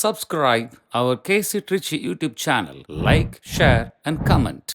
Subscribe our KC Trichy YouTube channel. Like, share and comment.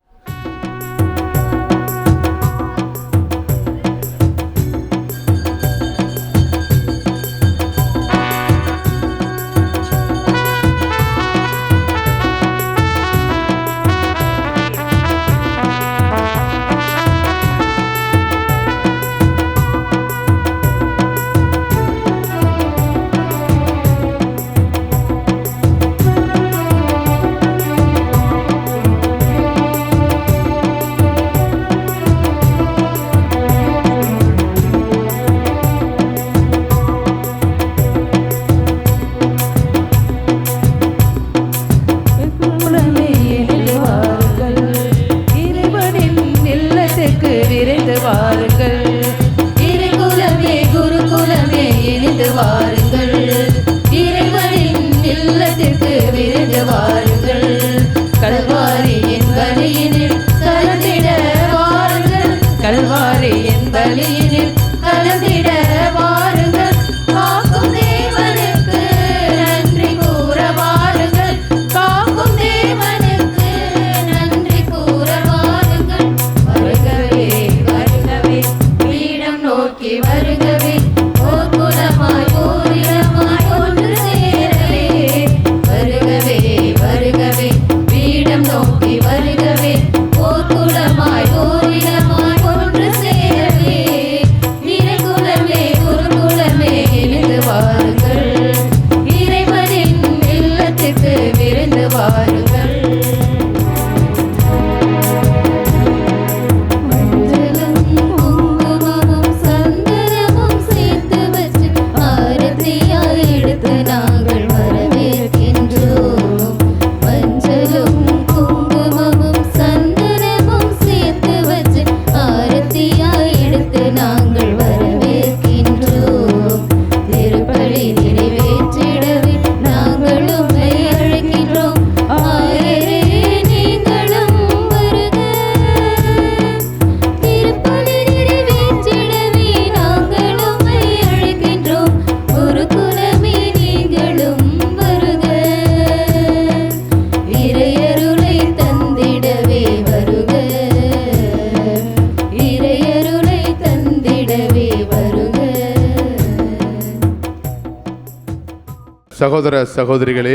சகோதர சகோதரிகளே,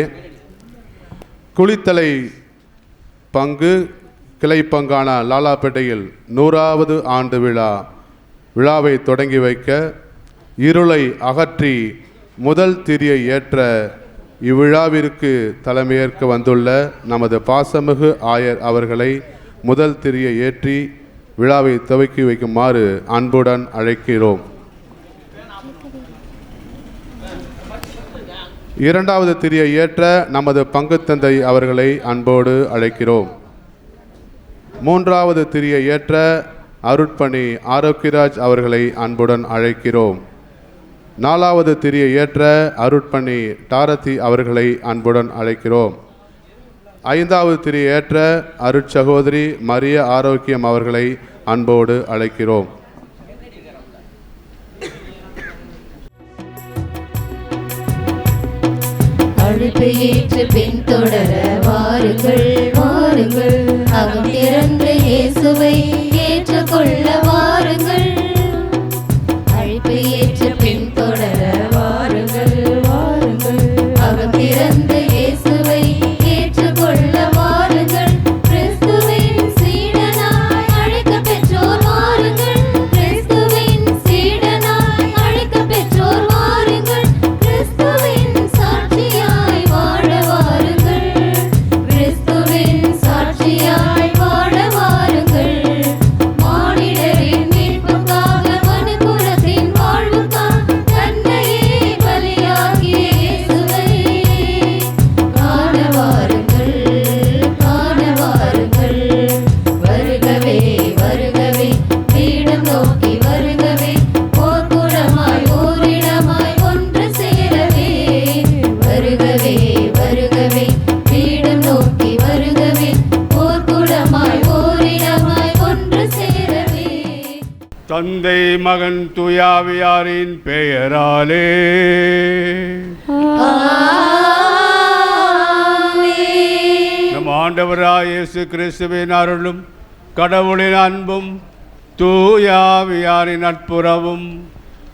குளித்தலை பங்கு கிளை பங்கான லாலாப்பேட்டையில் 100வது ஆண்டு விழாவை தொடங்கி வைக்க இருளை அகற்றி முதல் திரியை ஏற்ற இவ்விழாவிற்கு தலைமையேற்க வந்துள்ள நமது பாசமிகு ஆயர் அவர்களை முதல் திரியை ஏற்றி விழாவை துவக்கி வைக்குமாறு அன்புடன் அழைக்கிறோம். இரண்டாவது திரியை ஏற்ற நமது பங்கு தந்தை அவர்களை அன்போடு அழைக்கிறோம். மூன்றாவது திரியை ஏற்ற அருட்பணி ஆரோக்கியராஜ் அவர்களை அன்புடன் அழைக்கிறோம். நாலாவது திரியை ஏற்ற அருட்பணி டாரதி அவர்களை அன்புடன் அழைக்கிறோம். ஐந்தாவது திரியை ஏற்ற அருட்சகோதரி மரிய ஆரோக்கியம் அவர்களை அன்போடு அழைக்கிறோம். அழைப்பை ஏற்று பின் தொடர வாருங்கள் வாருங்கள், அகம் திறந்து இயேசுவை ஏற்றுக்கொள்ள வாருங்கள். அழைப்பை ஏற்று பின் தொடர வாருங்கள் வாருங்கள், அகம் திறந்து இயேசுவை ஏற்றுக்கொள்ள வாருங்கள். கிறிஸ்துவின் சீடனாய் அழைக்க பெற்றோர் வாருங்கள், கிறிஸ்துவின் சீடனாய் அழைக்க பெற்றோர் வாருங்கள். கிறிஸ்துவின் சாட்சியாய் வாழ வாருங்கள், கிறிஸ்துவின் சாட்சியாய் வாழ வாருங்கள். மானிடரின் மீட்புக்காக மனுக்குலத்தின் வாழ்வுக்காக தன்னையே பலியாக்கிய இயேசுவை காண வாருங்கள் காண வாருங்கள். வருகவே வருகவே பீடம் நோக்கி வருகவே, போர்க்குளமாய் ஓரிடமாய் ஒன்று சேரவே. வருகவே வருகவே பீடம் நோக்கி வருகவே, போர்க்குளமாய் ஓரிடமாய் ஒன்று சேரவே. தந்தை மகன் தூயாவியாரின் பெயராலே ஆமென். ஆண்டவராய் இயேசு கிறிஸ்துவின் அருளும் கடவுளின் அன்பும் தூயாவியாரின் நட்புறவும்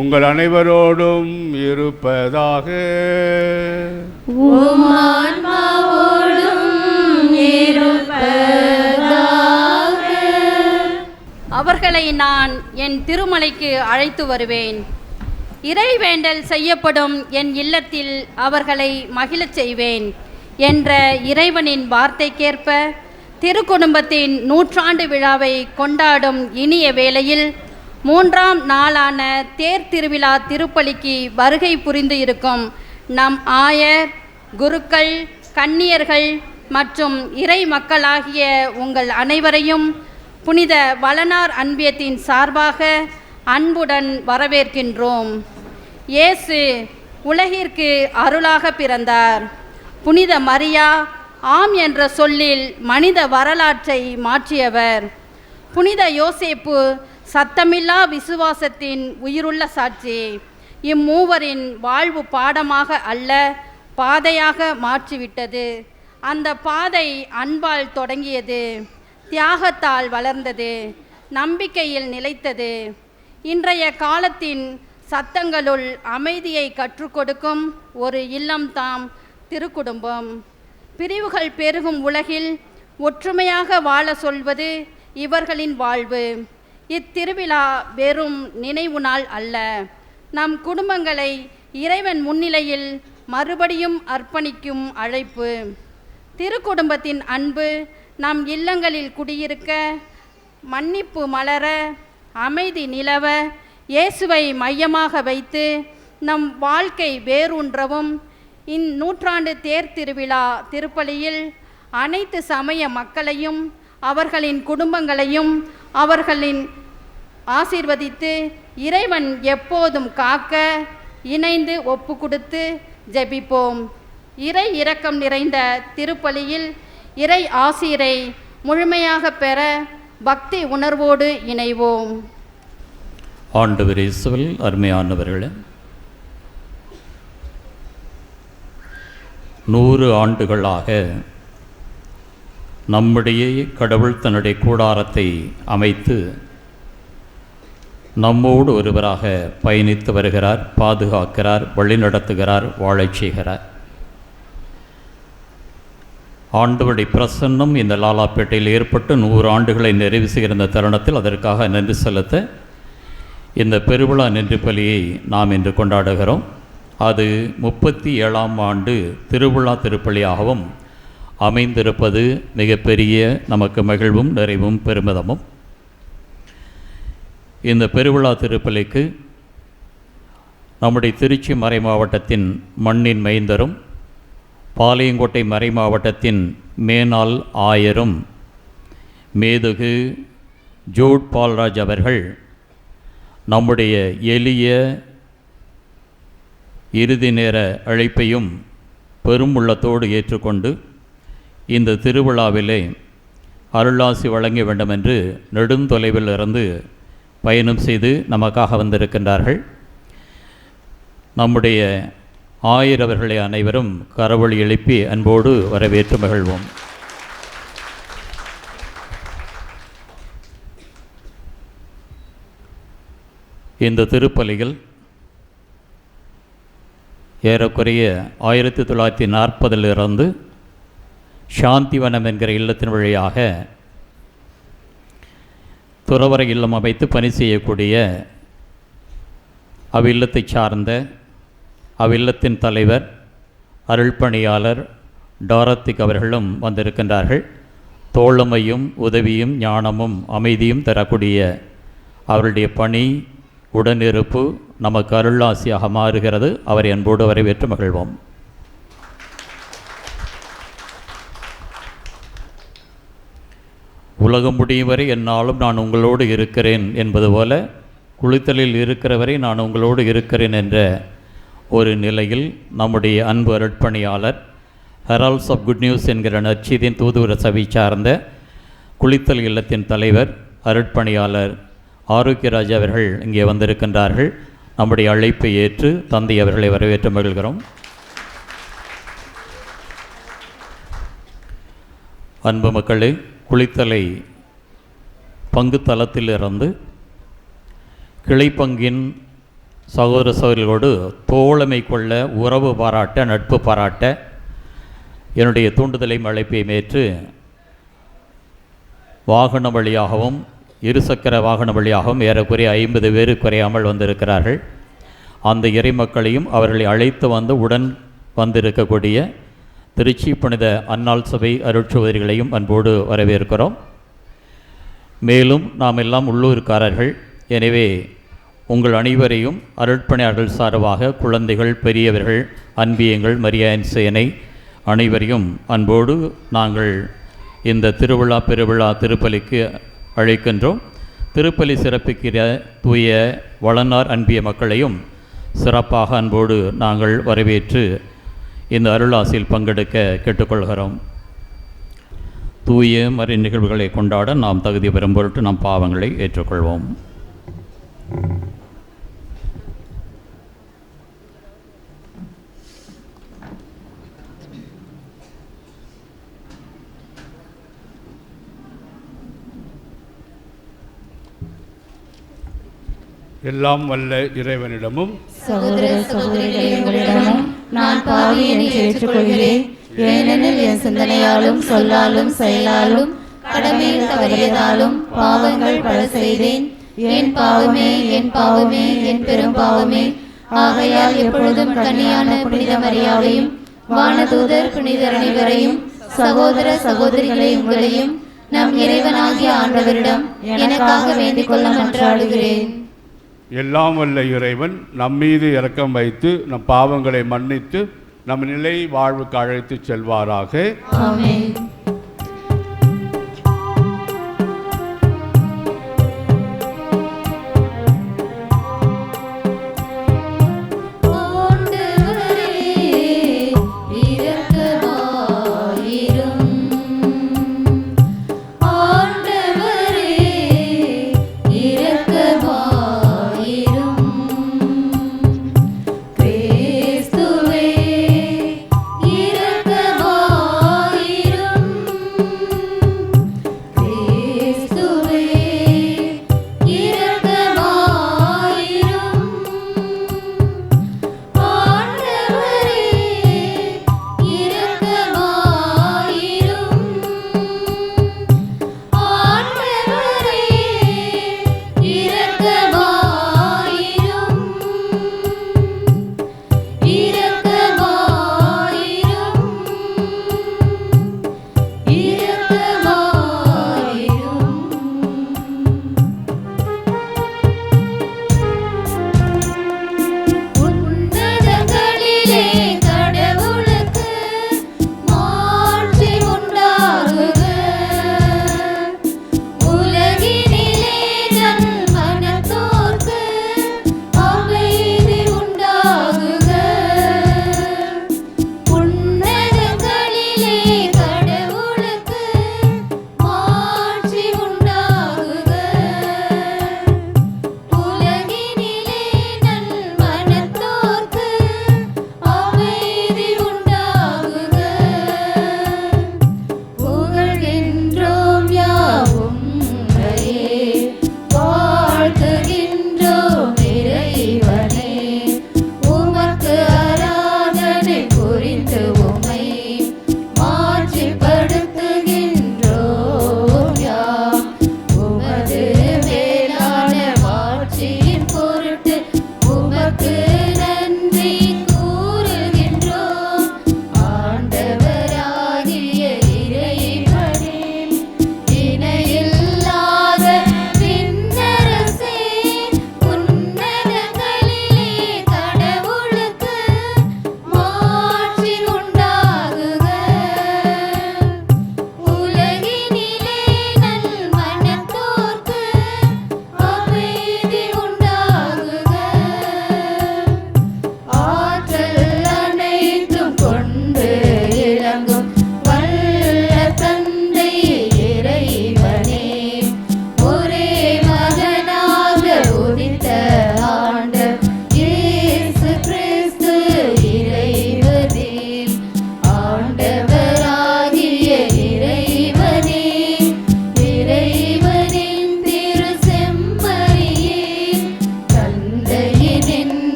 உங்கள் அனைவரோடும் இருப்பதாக. உம் ஆன்மாவோடும் இருப்பதாக. அவர்களை நான் என் திருமலைக்கு அழைத்து வருவேன். இறைவேண்டல் செய்யப்படும் என் இல்லத்தில் அவர்களை மகிழச் செய்வேன் என்ற இறைவனின் வார்த்தைக்கேற்ப திருக்குடும்பத்தின் 100ஆண்டு விழாவை கொண்டாடும் இனிய வேளையில் 3ஆம் நாளான தேர் திருவிழா திருப்பலிக்கு வருகை புரிந்து இருக்கும் நம் ஆயர், குருக்கள், கன்னியர்கள் மற்றும் இறை மக்களாகிய உங்கள் அனைவரையும் புனித வளனார் அன்பியத்தின் சார்பாக அன்புடன் வரவேற்கின்றோம். இயேசு உலகிற்கு அருளாக பிறந்தார். புனித மரியா ஆம் என்ற சொல்லில் மனித வரலாற்றை மாற்றியவர். புனித யோசேப்பு சத்தமில்லா விசுவாசத்தின் உயிருள்ள சாட்சி. இம்மூவரின் வாழ்வு பாடமாக அல்ல, பாதையாக மாற்றிவிட்டது. அந்த பாதை அன்பால் தொடங்கியது, தியாகத்தால் வளர்ந்தது, நம்பிக்கையில் நிலைத்தது. இன்றைய காலத்தின் சத்தங்களுள் அமைதியை கற்றுக் கொடுக்கும் ஒரு இல்லம்தாம் திருக்குடும்பம். பிரிவுகள் பெருகும் உலகில் ஒற்றுமையாக வாழ சொல்வது இவர்களின் வாழ்வு. இத்திருவிழா வெறும் நினைவு நாள் அல்ல, நம் குடும்பங்களை இறைவன் முன்னிலையில் மறுபடியும் அர்ப்பணிக்கும் அழைப்பு. திருக்குடும்பத்தின் அன்பு நம் இல்லங்களில் குடியிருக்க, மன்னிப்பு மலர, அமைதி நிலவ, இயேசுவை மையமாக வைத்து நம் வாழ்க்கை வேரூன்றவும் இந்நூற்றாண்டு தேர் திருவிழா திருப்பலியில் அனைத்து சமய மக்களையும் அவர்களின் குடும்பங்களையும் அவர்களின் ஆசீர்வதித்து இறைவன் எப்போதும் காக்க இணைந்து ஒப்பு கொடுத்து ஜெபிப்போம். இறை இரக்கம் நிறைந்த திருப்பலியில் இறை ஆசீரை முழுமையாக பெற பக்தி உணர்வோடு இணைவோம். ஆண்டவர் இயேசுவில் அருமையானவர்களே, 100 ஆண்டுகளாக நம்முடைய கடவுள் தன்னுடைய கூடாரத்தை அமைத்து நம்மோடு ஒருவராக பயணித்து வருகிறார், பாதுகாக்கிறார், வழிநடத்துகிறார், வாழச் செய்கிறார். ஆண்டவருடைய பிரசன்னம் இந்த லாலாப்பேட்டையில் ஏற்பட்டு 100 ஆண்டுகளை நிறைவு செய்கிற இந்த தருணத்தில் அதற்காக நன்றி செலுத்த இந்த பெருவிழா நன்றி பலியை நாம் இன்று கொண்டாடுகிறோம். அது 37ஆம் ஆண்டு திருவிழா திருப்பலியாகவும் அமைந்திருப்பது மிகப்பெரிய நமக்கு மகிழ்வும் நிறைவும் பெருமிதமும். இந்த பெருவிழா திருப்பலிக்கு நம்முடைய திருச்சி மறை மாவட்டத்தின் மண்ணின் மைந்தரும் பாளையங்கோட்டை மறை மாவட்டத்தின் மேனாள் ஆயரும் மேதகு ஜோட் பால்ராஜ் அவர்கள் நம்முடைய எளிய இறுதி நேர அழைப்பையும் பெரும் உள்ளத்தோடு ஏற்றுக்கொண்டு இந்த திருவிழாவிலே அருளாசி வழங்க வேண்டுமென்று நெடுந்தொலைவில் இருந்து பயணம் செய்து நமக்காக வந்திருக்கின்றார்கள். நம்முடைய ஆயர் அவர்களை அனைவரும் கரவொலி எழுப்பி அன்போடு வரவேற்று மகிழ்வோம். இந்த திருப்பலியில் ஏறக்குறைய 1940 சாந்திவனம் என்கிற இல்லத்தின் வழியாக துறவர இல்லம் அமைத்து பணி செய்யக்கூடிய அவ்வில்லத்தை சார்ந்த அவ்வில்லத்தின் தலைவர் அருள்பணியாளர் டாரத்திக் அவர்களும் வந்திருக்கின்றார்கள். தோழமையும் உதவியும் ஞானமும் அமைதியும் தரக்கூடிய அவருடைய பணி உடனிருப்பு நமக்கு அருளாசியாக மாறுகிறது. அவரை அன்போடு வரவேற்று மகிழ்வோம். உலகம் முடியும் வரை என்னாலும் நான் உங்களோடு இருக்கிறேன் என்பது போல குளித்தலில் இருக்கிறவரை நான் உங்களோடு இருக்கிறேன் என்ற ஒரு நிலையில் நம்முடைய அன்பு அருட்பணியாளர் ஹெரால்ட்ஸ் ஆஃப் குட் நியூஸ் என்கிற நற்செய்தியின் தூதுவர சபை சார்ந்த குளித்தல் இல்லத்தின் தலைவர் அருட்பணியாளர் ஆரோக்கியராஜ் அவர்கள் இங்கே வந்திருக்கின்றார்கள். நம்முடைய அழைப்பை ஏற்று தந்தை அவர்களை வரவேற்று மகிழ்கிறோம். அன்பு மக்களே, குளித்தலை பங்கு தளத்திலிருந்து கிளைப்பங்கின் சகோதர சகோதரிகளோடு தோழமை கொள்ள, உறவு பாராட்ட, நட்பு பாராட்ட என்னுடைய தூண்டுதலையும் அழைப்பையும் ஏற்று வாகன வழியாகவும் இருசக்கர வாகன வழியாகவும் ஏறக்குறைய 50 பேர் குறையாமல் வந்திருக்கிறார்கள். அந்த இறைமக்களையும் அவர்களை அழைத்து வந்து உடன் வந்திருக்கக்கூடிய திருச்சி புனித அன்னாள் சபை அருட்சகோதரிகளையும் அன்போடு வரவேற்கிறோம். மேலும் நாம் எல்லாம் உள்ளூர்காரர்கள். எனவே உங்கள் அனைவரையும் அருட்பணியாளர்கள் சார்பாக குழந்தைகள், பெரியவர்கள், அன்பியங்கள், மரியாயன் சேனை அனைவரையும் அன்போடு நாங்கள் இந்த திருவிழா பெருவிழா திருப்பலிக்கு அழைக்கின்றோம். திருப்பலி சிறப்பிக்கிற தூய வளனார் அன்பிய மக்களையும் சிறப்பாக அன்போடு நாங்கள் வரவேற்று இந்த அருளாசியில் பங்கெடுக்க கேட்டுக்கொள்கிறோம். தூய மறை நிகழ்வுகளை கொண்டாட நாம் தகுதி பெறும் பொருட்டு நம் பாவங்களை ஏற்றுக்கொள்வோம். எல்லாம் வல்ல இறைவனிடமும் சகோதர சகோதரிகளே, உங்களிடமும் நான் பாவி என்று ஏற்றுக்கொள்கிறேன். ஏனெனில் என் சிந்தனையாலும் சொல்லாலும் செயலாலும் கடமையில் தவறியதாலும் பாவங்கள் பல செய்தேன். என் பாவமே, என் பாவமே, என் பெரும் பாவமே. ஆகையால் எப்பொழுதும் கன்னியான புனித மரியாதையும் வானதூதர் புனிதர் அனைவரையும் சகோதர சகோதரிகளை உங்களையும் நம் இறைவனாகிய ஆண்டவரிடம் எனக்காக வேண்டிக் கொள்ள மன்றாடுகிறேன். எல்லாம் வல்ல இறைவன் நம்மீது இரக்கம் வைத்து நம் பாவங்களை மன்னித்து நம் நிலை வாழ்வுக்கு அழைத்து செல்வாராக. ஆமென். இரக்கமாயிரும்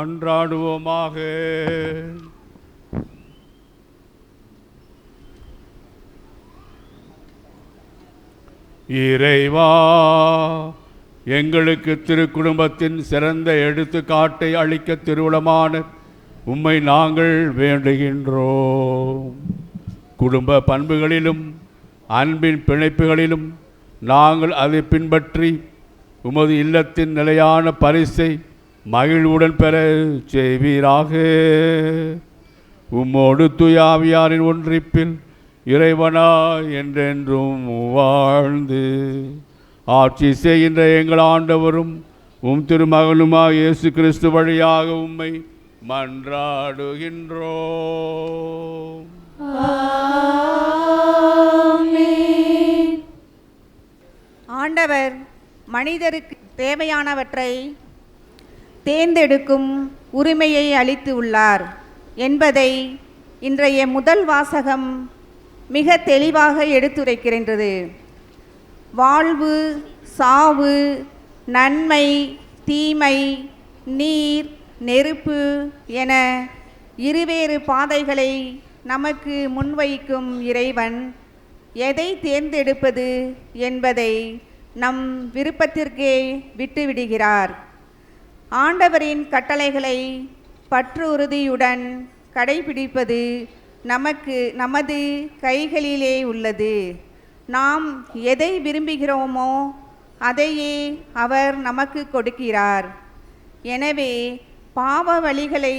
மன்றாடுவோமாக. இறைவா, எங்களுக்கு திருக்குடும்பத்தின் சிறந்த எடுத்துக்காட்டை அளிக்க திருவுளமான உம்மை நாங்கள் வேண்டுகின்றோம். குடும்ப பண்புகளிலும் அன்பின் பிணைப்புகளிலும் நாங்கள் அதை பின்பற்றி உமது இல்லத்தின் நிலையான பரிசை மகிழ்வுடன் பெற செய்வீராக. உம்மோடு தூயாவியாரின் ஒன்றிப்பில் இறைவனா என்றென்றும் வாழ்ந்து ஆட்சி செய்கின்ற எங்கள் ஆண்டவரும் உம் திருமகனுமாய் இயேசு கிறிஸ்து வழியாக உம்மை மன்றாடுகின்றோம். ஆண்டவர் மனிதருக்கு தேவையானவற்றை தேர்ந்தெடுக்கும் உரிமையை அளித்து உள்ளார் என்பதை இன்றைய முதல் வாசகம் மிக தெளிவாக எடுத்துரைக்கின்றது. வாழ்வு, சாவு, நன்மை, தீமை, நீர், நெருப்பு என இருவேறு பாதைகளை நமக்கு முன்வைக்கும் இறைவன் எதை தேர்ந்தெடுப்பது என்பதை நம் விருப்பத்திற்கே விட்டுவிடுகிறார். ஆண்டவரின் கட்டளைகளை பற்று உறுதியுடன் கடைபிடிப்பது நமது கைகளிலே உள்ளது. நாம் எதை விரும்புகிறோமோ அதையே அவர் நமக்கு கொடுக்கிறார். எனவே பாவ வழிகளை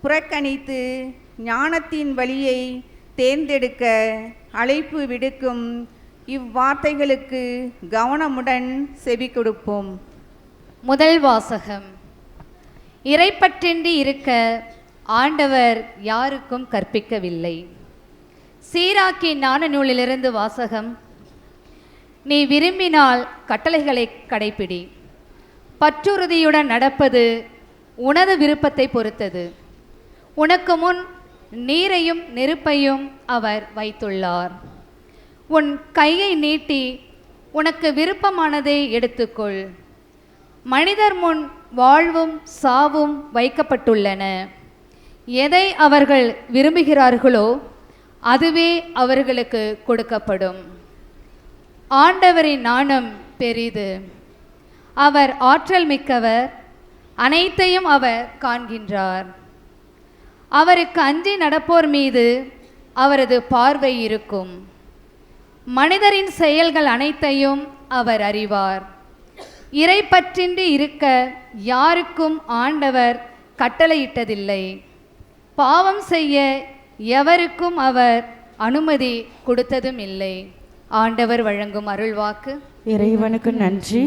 புறக்கணித்து ஞானத்தின் வழியை தேர்ந்தெடுக்க அழைப்பு விடுக்கும் இவ்வார்த்தைகளுக்கு கவனமுடன் செவி கொடுப்போம். முதல் வாசகம். இறைப்பற்றின்றி இருக்க ஆண்டவர் யாருக்கும் கற்பிக்கவில்லை. சீராக்கி ஞான நூலிலிருந்து வாசகம். நீ விரும்பினால் கட்டளைகளை கடைப்பிடி. பற்றுறுதியுடன் நடப்பது உனது விருப்பத்தை பொறுத்தது. உனக்கு முன் நீரையும் நெருப்பையும் அவர் வைத்துள்ளார். உன் கையை நீட்டி உனக்கு விருப்பமானதை எடுத்துக்கொள். மனிதர் முன் வாழ்வும் சாவும் வைக்கப்பட்டுள்ளன. எதை அவர்கள் விரும்புகிறார்களோ அதுவே அவர்களுக்கு கொடுக்கப்படும். ஆண்டவரின் நாணம் பெரிது. அவர் ஆற்றல் மிக்கவர். அனைத்தையும் அவர் காண்கின்றார். அவருக்கு அஞ்சி நடப்போர் மீது அவரது பார்வை இருக்கும். மனிதரின் செயல்கள் அனைத்தையும் அவர் அறிவார். இறைப்பற்றின்றி இருக்க யாருக்கும் ஆண்டவர் கட்டளையிட்டதில்லை. பாவம் செய்ய எவருக்கும் அவர் அனுமதி கொடுத்ததும் இல்லை. ஆண்டவர் வழங்கும் அருள்வாக்கு. இறைவனுக்கு நன்றி.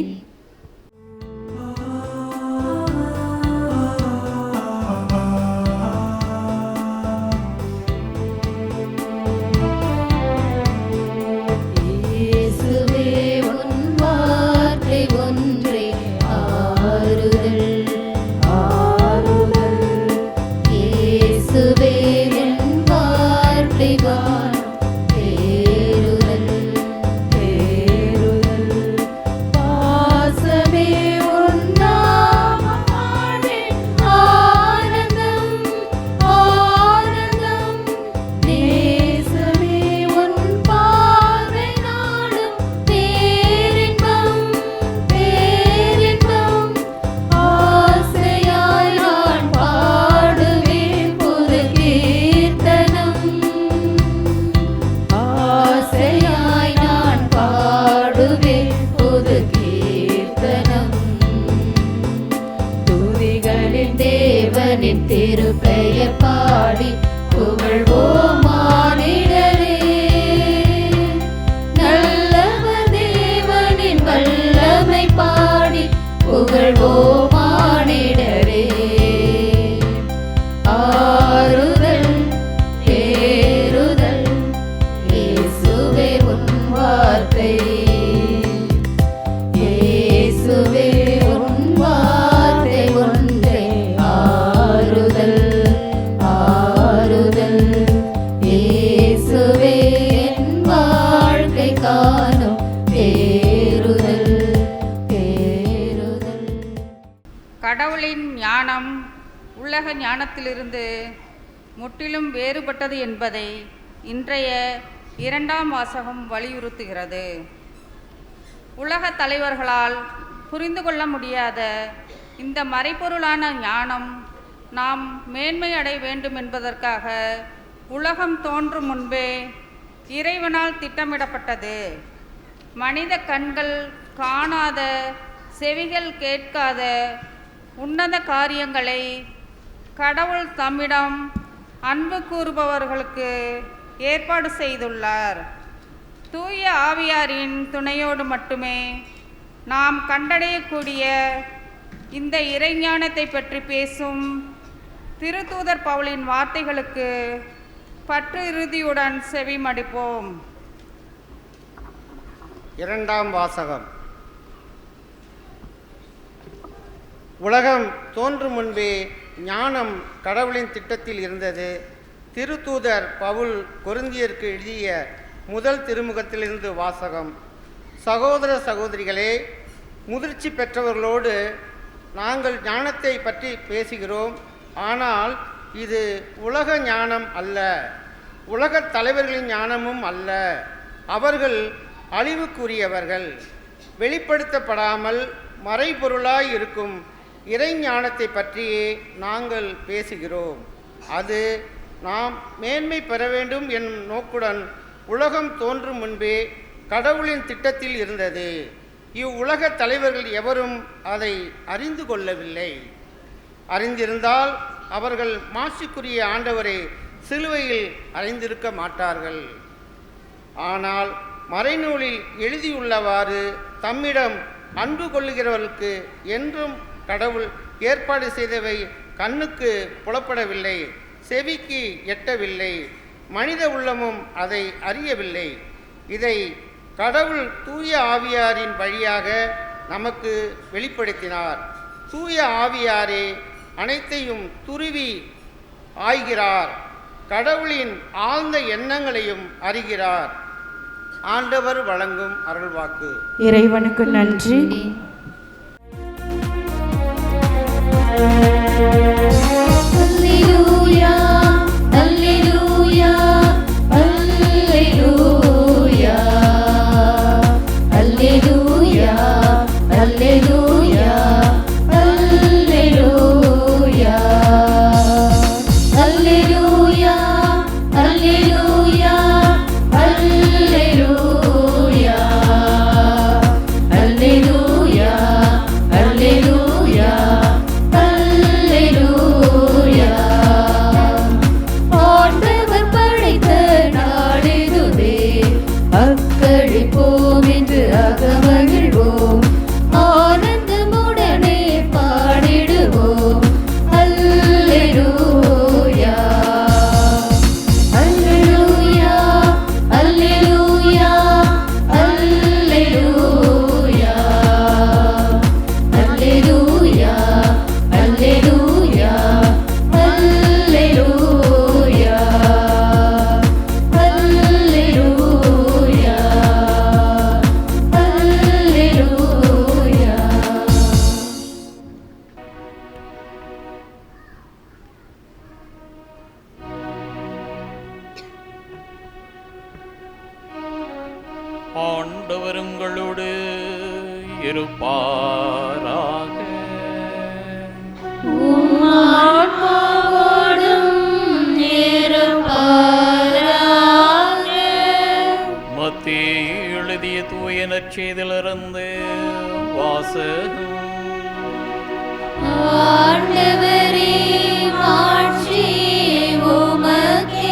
திருப்பெயர் பாடி புகழ்வோம் மானிடரே. நல்லவர் தேவனின் வல்லமை பாடி புகழ்வோம் மானிடரே. ஆறுதல் பேறுதல் இயேசுவே உன் வார்த்தை. இயேசுவே உன் வார்த்தை ஒன்றே ஆறுதல் ஆறுதல். இயேசுவே என் வாழ்க்கை காணும் பேறுதல் பேறுதல். கடவுளின் ஞானம் உலக ஞானத்திலிருந்து முற்றிலும் வேறுபட்டது என்பதை இன்றைய இரண்டாம் வாசகம் வலியுறுத்துகிறது. உலக தலைவர்களால் புரிந்து கொள்ள முடியாத இந்த மறைபொருளான ஞானம் நாம் மேன்மை அடைய வேண்டும் என்பதற்காக உலகம் தோன்றும் முன்பே இறைவனால் திட்டமிடப்பட்டது. மனித கண்கள் காணாத, செவிகள் கேட்காத உன்னத காரியங்களை கடவுள் தம்மிடம் அன்பு கூறுபவர்களுக்கு ஏற்பாடு செய்துள்ளார். தூய ஆவியாரின் துணையோடு மட்டுமே நாம் கண்டடையக்கூடிய இந்த இறைஞானத்தை பற்றி பேசும் திருத்தூதர் பவுலின் வார்த்தைகளுக்கு பற்று இறுதியுடன் செவிமடிப்போம். இரண்டாம் வாசகம். உலகம் தோன்றும் முன்பே ஞானம் கடவுளின் திட்டத்தில் இருந்தது. திருத்தூதர் பவுல் கொரிந்தியருக்கு எழுதிய முதல் திருமுகத்திலிருந்து வாசகம். சகோதர சகோதரிகளே, முதிர்ச்சி பெற்றவர்களோடு நாங்கள் ஞானத்தை பற்றி பேசுகிறோம். ஆனால் இது உலக ஞானம் அல்ல, உலகத் தலைவர்களின் ஞானமும் அல்ல. அவர்கள் அழிவுக்குரியவர்கள். வெளிப்படுத்தப்படாமல் மறைபொருளாய் இருக்கும் இறை ஞானத்தை பற்றியே நாங்கள் பேசுகிறோம். அது நாம் மேன்மை பெற வேண்டும் என்னும் நோக்குடன் உலகம் தோன்றும் முன்பே கடவுளின் திட்டத்தில் இருந்தது. இவ்வுலக தலைவர்கள் எவரும் அதை அறிந்து கொள்ளவில்லை. அறிந்திருந்தால் அவர்கள் மாட்சிக்குரிய ஆண்டவரை சிலுவையில் அறைந்திருக்க மாட்டார்கள். ஆனால் மறைநூலில் எழுதியுள்ளவாறு தம்மிடம் அன்பு கொள்ளுகிறவர்களுக்கு என்றும் கடவுள் ஏற்பாடு செய்தவை கண்ணுக்கு புலப்படவில்லை, செவிக்கு எட்டவில்லை, மனித உள்ளமும் அதை அறியவில்லை. இதை கடவுள் தூய ஆவியாரின் வழியாக நமக்கு வெளிப்படுத்தினார். தூய ஆவியாரே அனைத்தையும் துருவி ஆய்கிறார், கடவுளின் ஆழ்ந்த எண்ணங்களையும் அறிகிறார். ஆண்டவர் வழங்கும் அருள்வாக்கு. இறைவனுக்கு நன்றி. அல்லேலூயா, அல்லேலூயா, அல்லேலூயா, அல்லேலூயா, அல்லேலூயா, அல்லேலூயா, அல்லேலூயா, அல்லேலூயா, அல்லேலூயா, அல்லேலூயா, அல்லேலூயா, அல்லேலூயா. ஆண்டவர் படைத்த நாளிதுவே, அக்களிப்போம் என்று அகமகிழ்வோம், ஆனந்தமுடனே பாடிடுவோம். அல்லேலூயா, அல்லேலூயா, அல்லேலூயா, அல்லேலூயா, அல்லேலூயா, அல்லேலூயா, அல்லேலூயா, அல்லேலூயா, அல்லேலூயா. ஆண்டவர் உங்களோடு இருப்பாராக. உம் ஆன்மாவோடும் இருப்பாராக. மத்தேயு எழுதிய தூய நற்செய்தியிலிருந்து வாசகம். ஆண்டவரே, மாட்சி உமக்கே.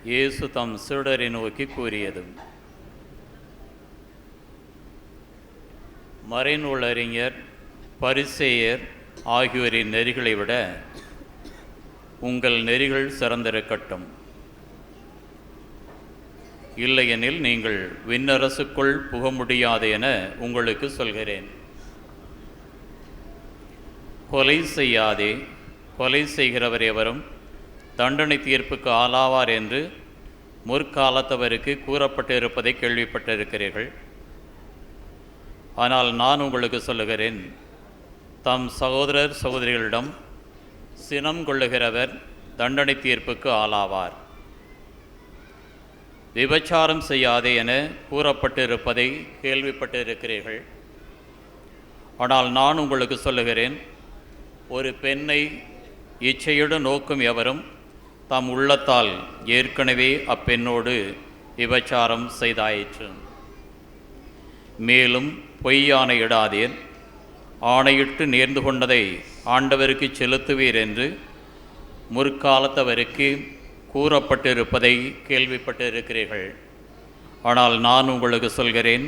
இயேசு தம் சீடரை நோக்கி கூறியது: மறைநூல் அறிஞர், பரிசேயர் ஆகியோரின் நெறிகளை விட உங்கள் நெறிகள் சிறந்திருக்கட்டும். இல்லையெனில் நீங்கள் விண்ணரசுக்குள் புக முடியாது என உங்களுக்கு சொல்கிறேன். கொலை செய்யாதே, கொலை செய்கிறவர் எவரும் தண்டனை தீர்ப்புக்கு ஆளாவார் என்று முற்காலத்தவருக்கு கூறப்பட்டிருப்பதை கேள்விப்பட்டிருக்கிறீர்கள். ஆனால் நான் உங்களுக்கு சொல்லுகிறேன், தம் சகோதரர் சகோதரிகளிடம் சினம் கொள்ளுகிறவர் தண்டனை தீர்ப்புக்கு ஆளாவார். விபச்சாரம் செய்யாதே என கூறப்பட்டிருப்பதை கேள்விப்பட்டிருக்கிறீர்கள். ஆனால் நான் உங்களுக்கு சொல்லுகிறேன், ஒரு பெண்ணை இச்சையுடன் நோக்கும் எவரும் தம் உள்ளத்தால் ஏற்கனவே அப்பெண்ணோடு விபச்சாரம் செய்தாயிற்று. மேலும் பொய் ஆணையிடாதீர், ஆணையிட்டு நேர்ந்து கொண்டதை ஆண்டவருக்கு செலுத்துவீர் என்று முற்காலத்தவருக்கு கூறப்பட்டிருப்பதை கேள்விப்பட்டிருக்கிறீர்கள். ஆனால் நான் உங்களுக்கு சொல்கிறேன்,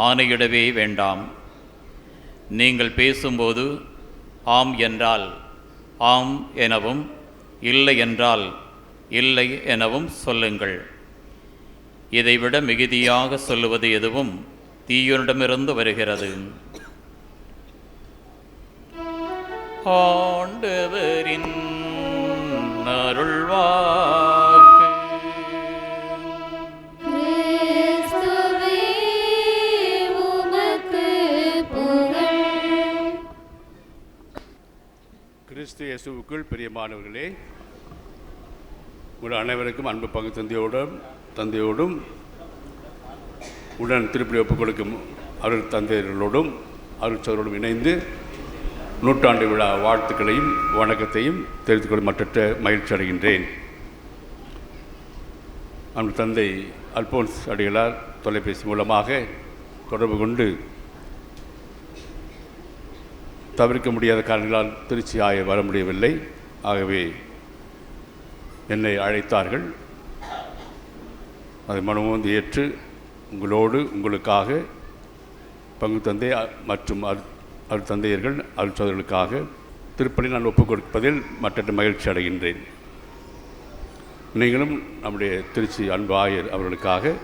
ஆணையிடவே வேண்டாம். நீங்கள் பேசும்போது ஆம் என்றால் ஆம் எனவும், இல்லை என்றால் இல்லை எனவும் சொல்லுங்கள். இதைவிட மிகுதியாக சொல்லுவது எதுவும் தீயோனிடமிருந்து வருகிறது. ஆண்டவரின் அருள்வாக்கு. கிறிஸ்துவே உமக்கு புகழ். கிறிஸ்து இயேசுவுக்குள் பிரியமானவர்களே, உங்கள் அனைவருக்கும் அன்பு பங்கு தந்தையோடும் உடன் திருப்பதி ஒப்புக் கொடுக்கும் அருள் தந்தையர்களோடும் அருட்சவரோடும் இணைந்து நூற்றாண்டு விழா வாழ்த்துக்களையும் வணக்கத்தையும் தெரிவித்துக் கொள்ள மற்ற மகிழ்ச்சி அடைகின்றேன். அன்பு தந்தை அல்போன்ஸ் அடிகளார் தொலைபேசி மூலமாக தொடர்பு கொண்டு தவிர்க்க முடியாத காரணங்களால் திருச்சி வர முடியவில்லை. ஆகவே என்னை அழைத்தார்கள். அதை மனமுந்து ஏற்று உங்களுக்காக பங்கு தந்தை மற்றும் அருட்தந்தையர்கள் அருட்சோதர்களுக்காக திருப்பலி நான் ஒப்புக் கொடுப்பதில் மற்ற மகிழ்ச்சி அடைகின்றேன். நீங்களும் நம்முடைய திருச்சி அன்பு ஆயர் அவர்களுக்காக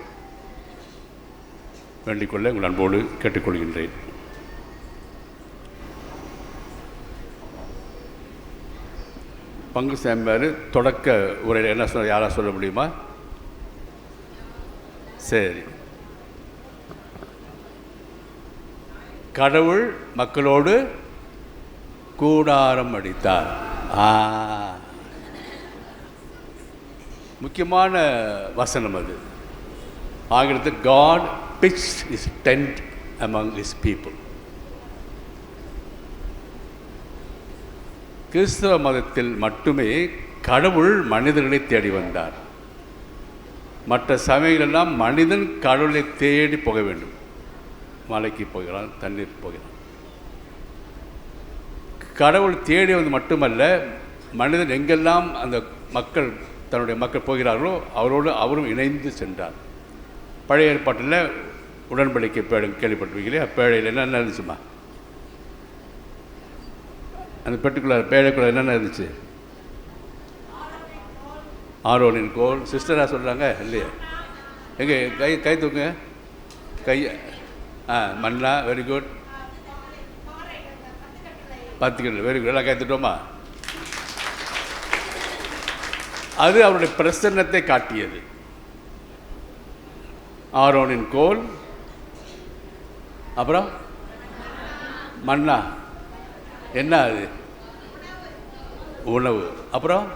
வேண்டிக்கொள்ள உங்கள் அன்போடு கேட்டுக்கொள்கின்றேன். பங்கு சாம்பார் தொடக்க உரையில் என்ன சொல்ல யாராக சொல்ல முடியுமா? சரி. கடவுள் மக்களோடு கூடாரம் அடித்தார். முக்கியமான வசனம் அது. ஆங்கிலத்தில் God pitched his tent among his people. கிறிஸ்தவ மதத்தில் மட்டுமே கடவுள் மனிதர்களை தேடி வந்தார். மற்ற சமயங்களெல்லாம் மனிதன் கடவுளை தேடி போக வேண்டும். மலைக்கு போகிறான், தண்ணீர் போகிறான். கடவுள் தேடி வந்து மட்டுமல்ல, மனிதன் எங்கெல்லாம் அந்த தன்னுடைய மக்கள் போகிறார்களோ அவரும் இணைந்து சென்றார். பழைய ஏற்பாட்டில் உடன்படிக்கை பேழை கேள்விப்பட்டிருக்கீங்களே, பேழையில் என்னென்ன இருந்துச்சுமா? அந்த பெட்டிக்குள்ளார் பேழைக்குள்ள என்னென்ன இருந்துச்சு? ஆரோனின் கோல். சிஸ்டராக சொல்கிறாங்க இல்லையா? எங்கே கை தூக்குங்க, கை. மன்னா, வெரி குட். 10 கட்டளை, வெரி குட். எல்லாம் கை தட்டுவோமா? அது அவருடைய பிரசன்னத்தை காட்டியது. ஆரோனின் கோல், அப்புறம் மன்னா, என்ன அது? உணவு. அப்புறம்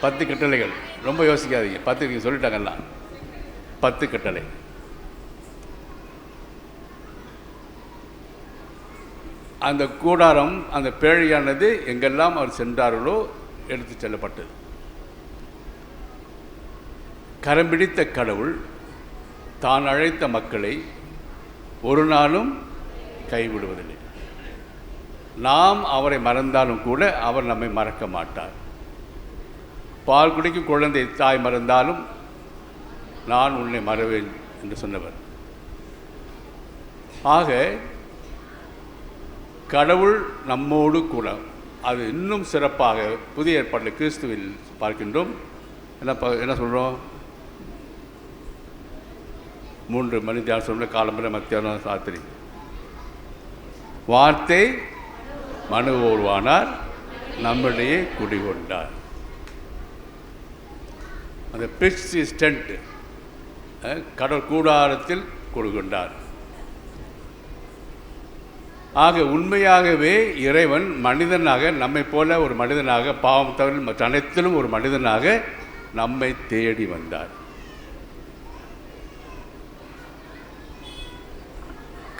10 கட்டளைகள். ரொம்ப யோசிக்காதீங்க, 10 நீங்கள் சொல்லிட்டாங்கல்ல. 10 கட்டளை. அந்த கூடாரம், அந்த பேழையானது எங்கெல்லாம் அவர் சென்றார்களோ எடுத்து செல்லப்பட்டது. கரம் பிடித்த கடவுள் தான் அழைத்த மக்களை ஒரு நாளும் கைவிடுவதில்லை. நாம் அவரை மறந்தாலும் கூட அவர் நம்மை மறக்க மாட்டார். பால் குடிக்கும் குழந்தை தாய் மறந்தாலும் நான் உன்னை மறவேன் என்று சொன்னவர். ஆக கடவுள் நம்மோடு கூட. அது இன்னும் சிறப்பாக புதிய ஏற்பாட்டில் கிறிஸ்துவில் பார்க்கின்றோம். என்ன சொல்கிறோம்? 3 மணி தியானம் சொல்ல, காலம்பரை மத்தியானம் ராத்திரி. வார்த்தை மனுவோர்வானார், நம்மிடையே குடிகொண்டார். அந்த பிட்ச் இஸ் டென்ட், கடல் கூடாரத்தில் குடிகொண்டார். ஆக உண்மையாகவே இறைவன் மனிதனாக, நம்மை போல ஒரு மனிதனாக, பாவம் தவிர மற்ற அனைத்திலும் ஒரு மனிதனாக நம்மை தேடி வந்தார்.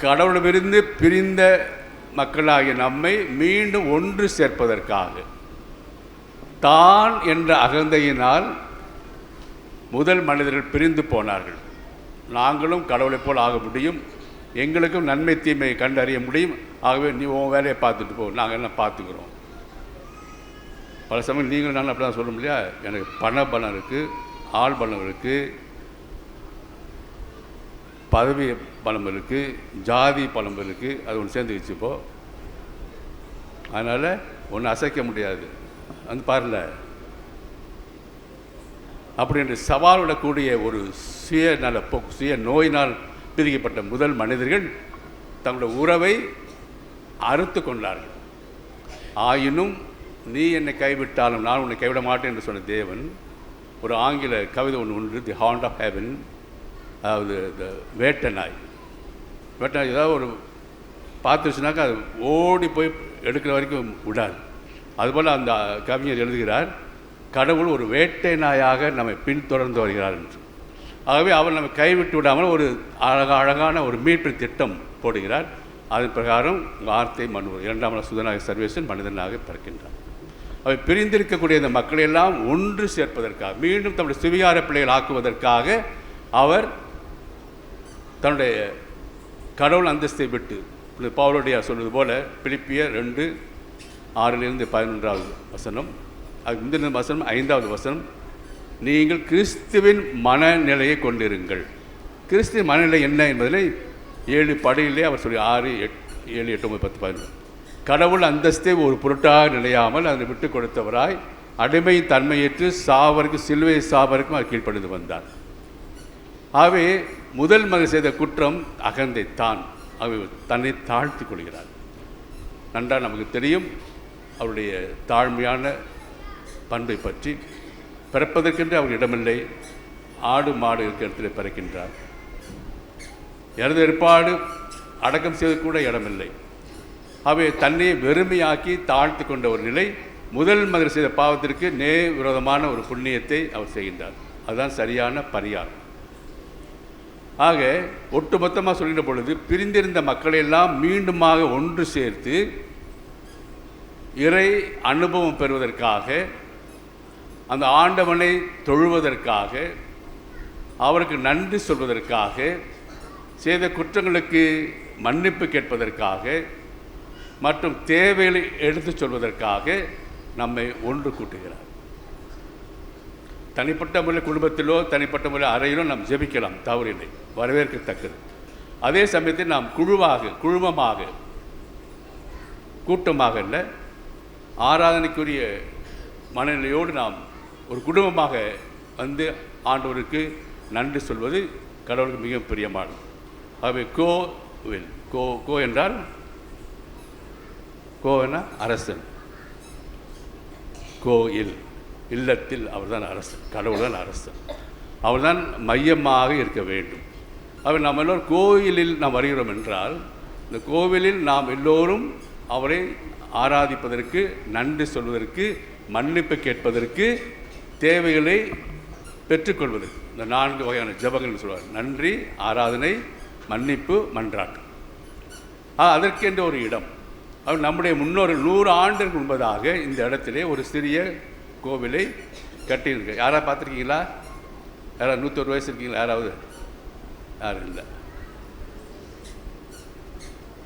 கடவுளிடமிருந்து பிரிந்த மக்களாகிய நம்மை மீண்டும் ஒன்று சேர்ப்பதற்காக, தான் என்ற அகந்தையினால் முதல் மனிதர்கள் பிரிந்து போனார்கள். நாங்களும் கடவுளைப் போல் ஆக முடியும், எங்களுக்கும் நன்மை தீமையை கண்டறிய முடியும், ஆகவே நீ உன் வேலையை பார்த்துட்டு போ, நாங்கள் எல்லாம் பார்த்துக்கிறோம். பல சமயம் நீங்களும் நான் அப்படி தான் சொல்ல முடியா, எனக்கு பண பலம் இருக்குது, ஆள் பலம் இருக்குது, பதவி பலம் இருக்குது, ஜாதி பலம் இருக்குது, அது ஒன்று சேர்ந்து வச்சுப்போ, அதனால் ஒன்று அசைக்க முடியாது, வந்து பாருல. அப்படி என்று சவால் விடக்கூடிய ஒரு சுய நோயினால் பிரிக்கப்பட்ட முதல் மனிதர்கள் தங்களுடைய உறவை அறுத்து கொண்டார்கள். ஆயினும் நீ என்னை கைவிட்டாலும் நான் உன்னை கைவிட மாட்டேன் என்று சொன்ன தேவன், ஒரு ஆங்கில கவிதை ஒன்று உண்டு, தி ஹாண்ட் ஆஃப் ஹெவன், அதாவது இந்த வேட்டை நாய் ஏதாவது ஒரு பார்த்துச்சுனாக்கா அது ஓடி போய் எடுக்கிற வரைக்கும் விடாது. அதுபோல் அந்த கவிஞர் எழுதுகிறார், கடவுள் ஒரு வேட்டை நாயாக நம்மை பின்தொடர்ந்து வருகிறார் என்று. ஆகவே அவர் நம்மை கைவிட்டு விடாமல் ஒரு அழகான ஒரு மீட்பு திட்டம் போடுகிறார். அதன் பிரகாரம் வார்த்தை மனு 2ஆம் சுதனாக சர்வேசன் மனிதனாக பிறக்கின்றார். அவை பிரிந்திருக்கக்கூடிய இந்த மக்களையெல்லாம் ஒன்று சேர்ப்பதற்காக, மீண்டும் தன்னுடைய சுவிகார பிள்ளைகள் ஆக்குவதற்காக அவர் தன்னுடைய கடவுள் அந்தஸ்தை விட்டு, பவுலுடைய சொல்வது போல பிலிப்பியர் 2:6-11 அதுக்கு முந்தின வசனம் 5வது வசனம், நீங்கள் கிறிஸ்துவின் மனநிலையை கொண்டிருங்கள். கிறிஸ்துவின் மனநிலை என்ன என்பதில் 7 படியிலே அவர் சொல்லி 6, 7, 8, 9, 10, 11 கடவுள் அந்தஸ்தை ஒரு பொருட்டாக நிலையாமல் அதை விட்டு கொடுத்தவராய் அடிமையின் தன்மையேற்று சாவருக்கு, சிலுவை சாவருக்கும் அவர் கீழ்ப்படிந்து வந்தார். ஆகவே முதல் மனிதர் செய்த குற்றம் அகந்தை தான். அவர் தன்னை தாழ்த்தி கொள்கிறார். நன்றாக நமக்கு தெரியும் அவருடைய தாழ்மையான பண்பை பற்றி. பிறப்பதற்கென்று அவர் இடமில்லை, ஆடு மாடு இருக்கிற இடத்துல பிறக்கின்றார். இறந்த ஏற்பாடு அடக்கம் செய்வது கூட இடமில்லை. அவை தன்னை வெறுமையாக்கி தாழ்த்தி கொண்ட ஒரு நிலை. முதல் மனிதர் செய்த பாவத்திற்கு விரோதமான ஒரு புண்ணியத்தை அவர் செய்கின்றார். அதுதான் சரியான பரிகாரம். ஆக ஒட்டுமொத்தமாக சொல்கின்ற பொழுது பிரிந்திருந்த மக்களையெல்லாம் மீண்டுமாக ஒன்று சேர்த்து இறை அனுபவம் பெறுவதற்காக, அந்த ஆண்டவனை தொழுவதற்காக, அவருக்கு நன்றி சொல்வதற்காக, செய்த குற்றங்களுக்கு மன்னிப்பு கேட்பதற்காக மற்றும் தேவைகளை எடுத்து சொல்வதற்காக நம்மை ஒன்று கூட்டுகிறார். தனிப்பட்ட முறையில் குடும்பத்திலோ தனிப்பட்ட முறையில் அறையிலோ நாம் ஜெபிக்கலாம், தவறில்லை, வரவேற்கத்தக்கது. அதே சமயத்தில் நாம் குழுமமாக கூட்டமாக இல்லை, ஆராதனைக்குரிய மனநிலையோடு நாம் ஒரு குடும்பமாக வந்து ஆண்டவருக்கு நன்றி சொல்வது கடவுளுக்கு மிக பிரியமானது. ஆகவே கோ என்றால் கோவென அரசன், கோயில் இல்லத்தில் அவர்தான் அரசன், கடவுள் தான் அரசன், அவர்தான் மையமாக இருக்க வேண்டும். அவர் நாம் எல்லோரும் கோயிலில் நாம் வருகிறோம் என்றால், இந்த கோவிலில் நாம் எல்லோரும் அவரை ஆராதிப்பதற்கு, நன்றி சொல்வதற்கு, மன்னிப்பு கேட்பதற்கு, தேவைகளை பெற்றுக்கொள்வதற்கு, இந்த 4 வகையான ஜபங்கள் சொல்வார்: நன்றி, ஆராதனை, மன்னிப்பு, மன்றாட்டு. அதற்கென்ற ஒரு இடம். அவர் நம்முடைய முன்னோர்கள் 100 ஆண்டுகளுக்கு முன்பதாக இந்த இடத்திலே ஒரு சிறிய கோவிலை கட்டியிருக்க. யாராவது பார்த்துருக்கீங்களா? யாராவது 101 வயசு இருக்கீங்களா? யாராவது? யாரும் இல்லை.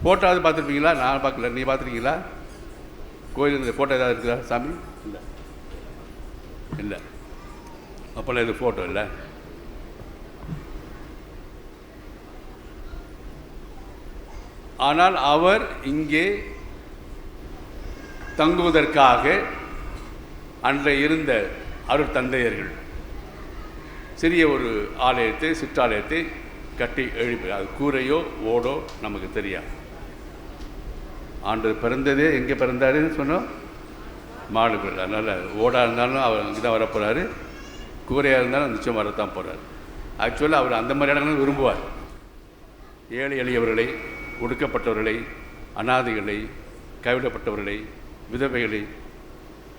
ஃபோட்டோவது பார்த்துருப்பீங்களா? நான் பார்க்கல. நீ பார்த்துருக்கீங்களா? கோயில் இந்த ஃபோட்டோ ஏதாவது இருக்குதா சாமி? இல்லை இல்லை. அப்போல்லாம் இது ஃபோட்டோ இல்லை. ஆனால் அவர் இங்கே தங்குவதற்காக அன்றைய இருந்த அருள் தந்தையர்கள் சிறிய ஒரு ஆலயத்தை, சிற்றாலயத்தை கட்டி எழுப்பி, அது கூரையோ ஓடோ நமக்கு தெரியாது. ஆண்டவர் பிறந்ததே எங்கே பிறந்தாருன்னு சொன்னோம், மாடுகள். அதனால் ஓடாக இருந்தாலும் அவர் அங்கே தான் வரப்போகிறாரு, கூரையாக இருந்தாலும் நிச்சயம் வரத்தான் போகிறார். ஆக்சுவலாக அவர் அந்த மாதிரி இடங்களும் விரும்புவார். ஏழை எளியவர்களை, ஒடுக்கப்பட்டவர்களை, அனாதைகளை, கைவிடப்பட்டவர்களை, விதவைகளை,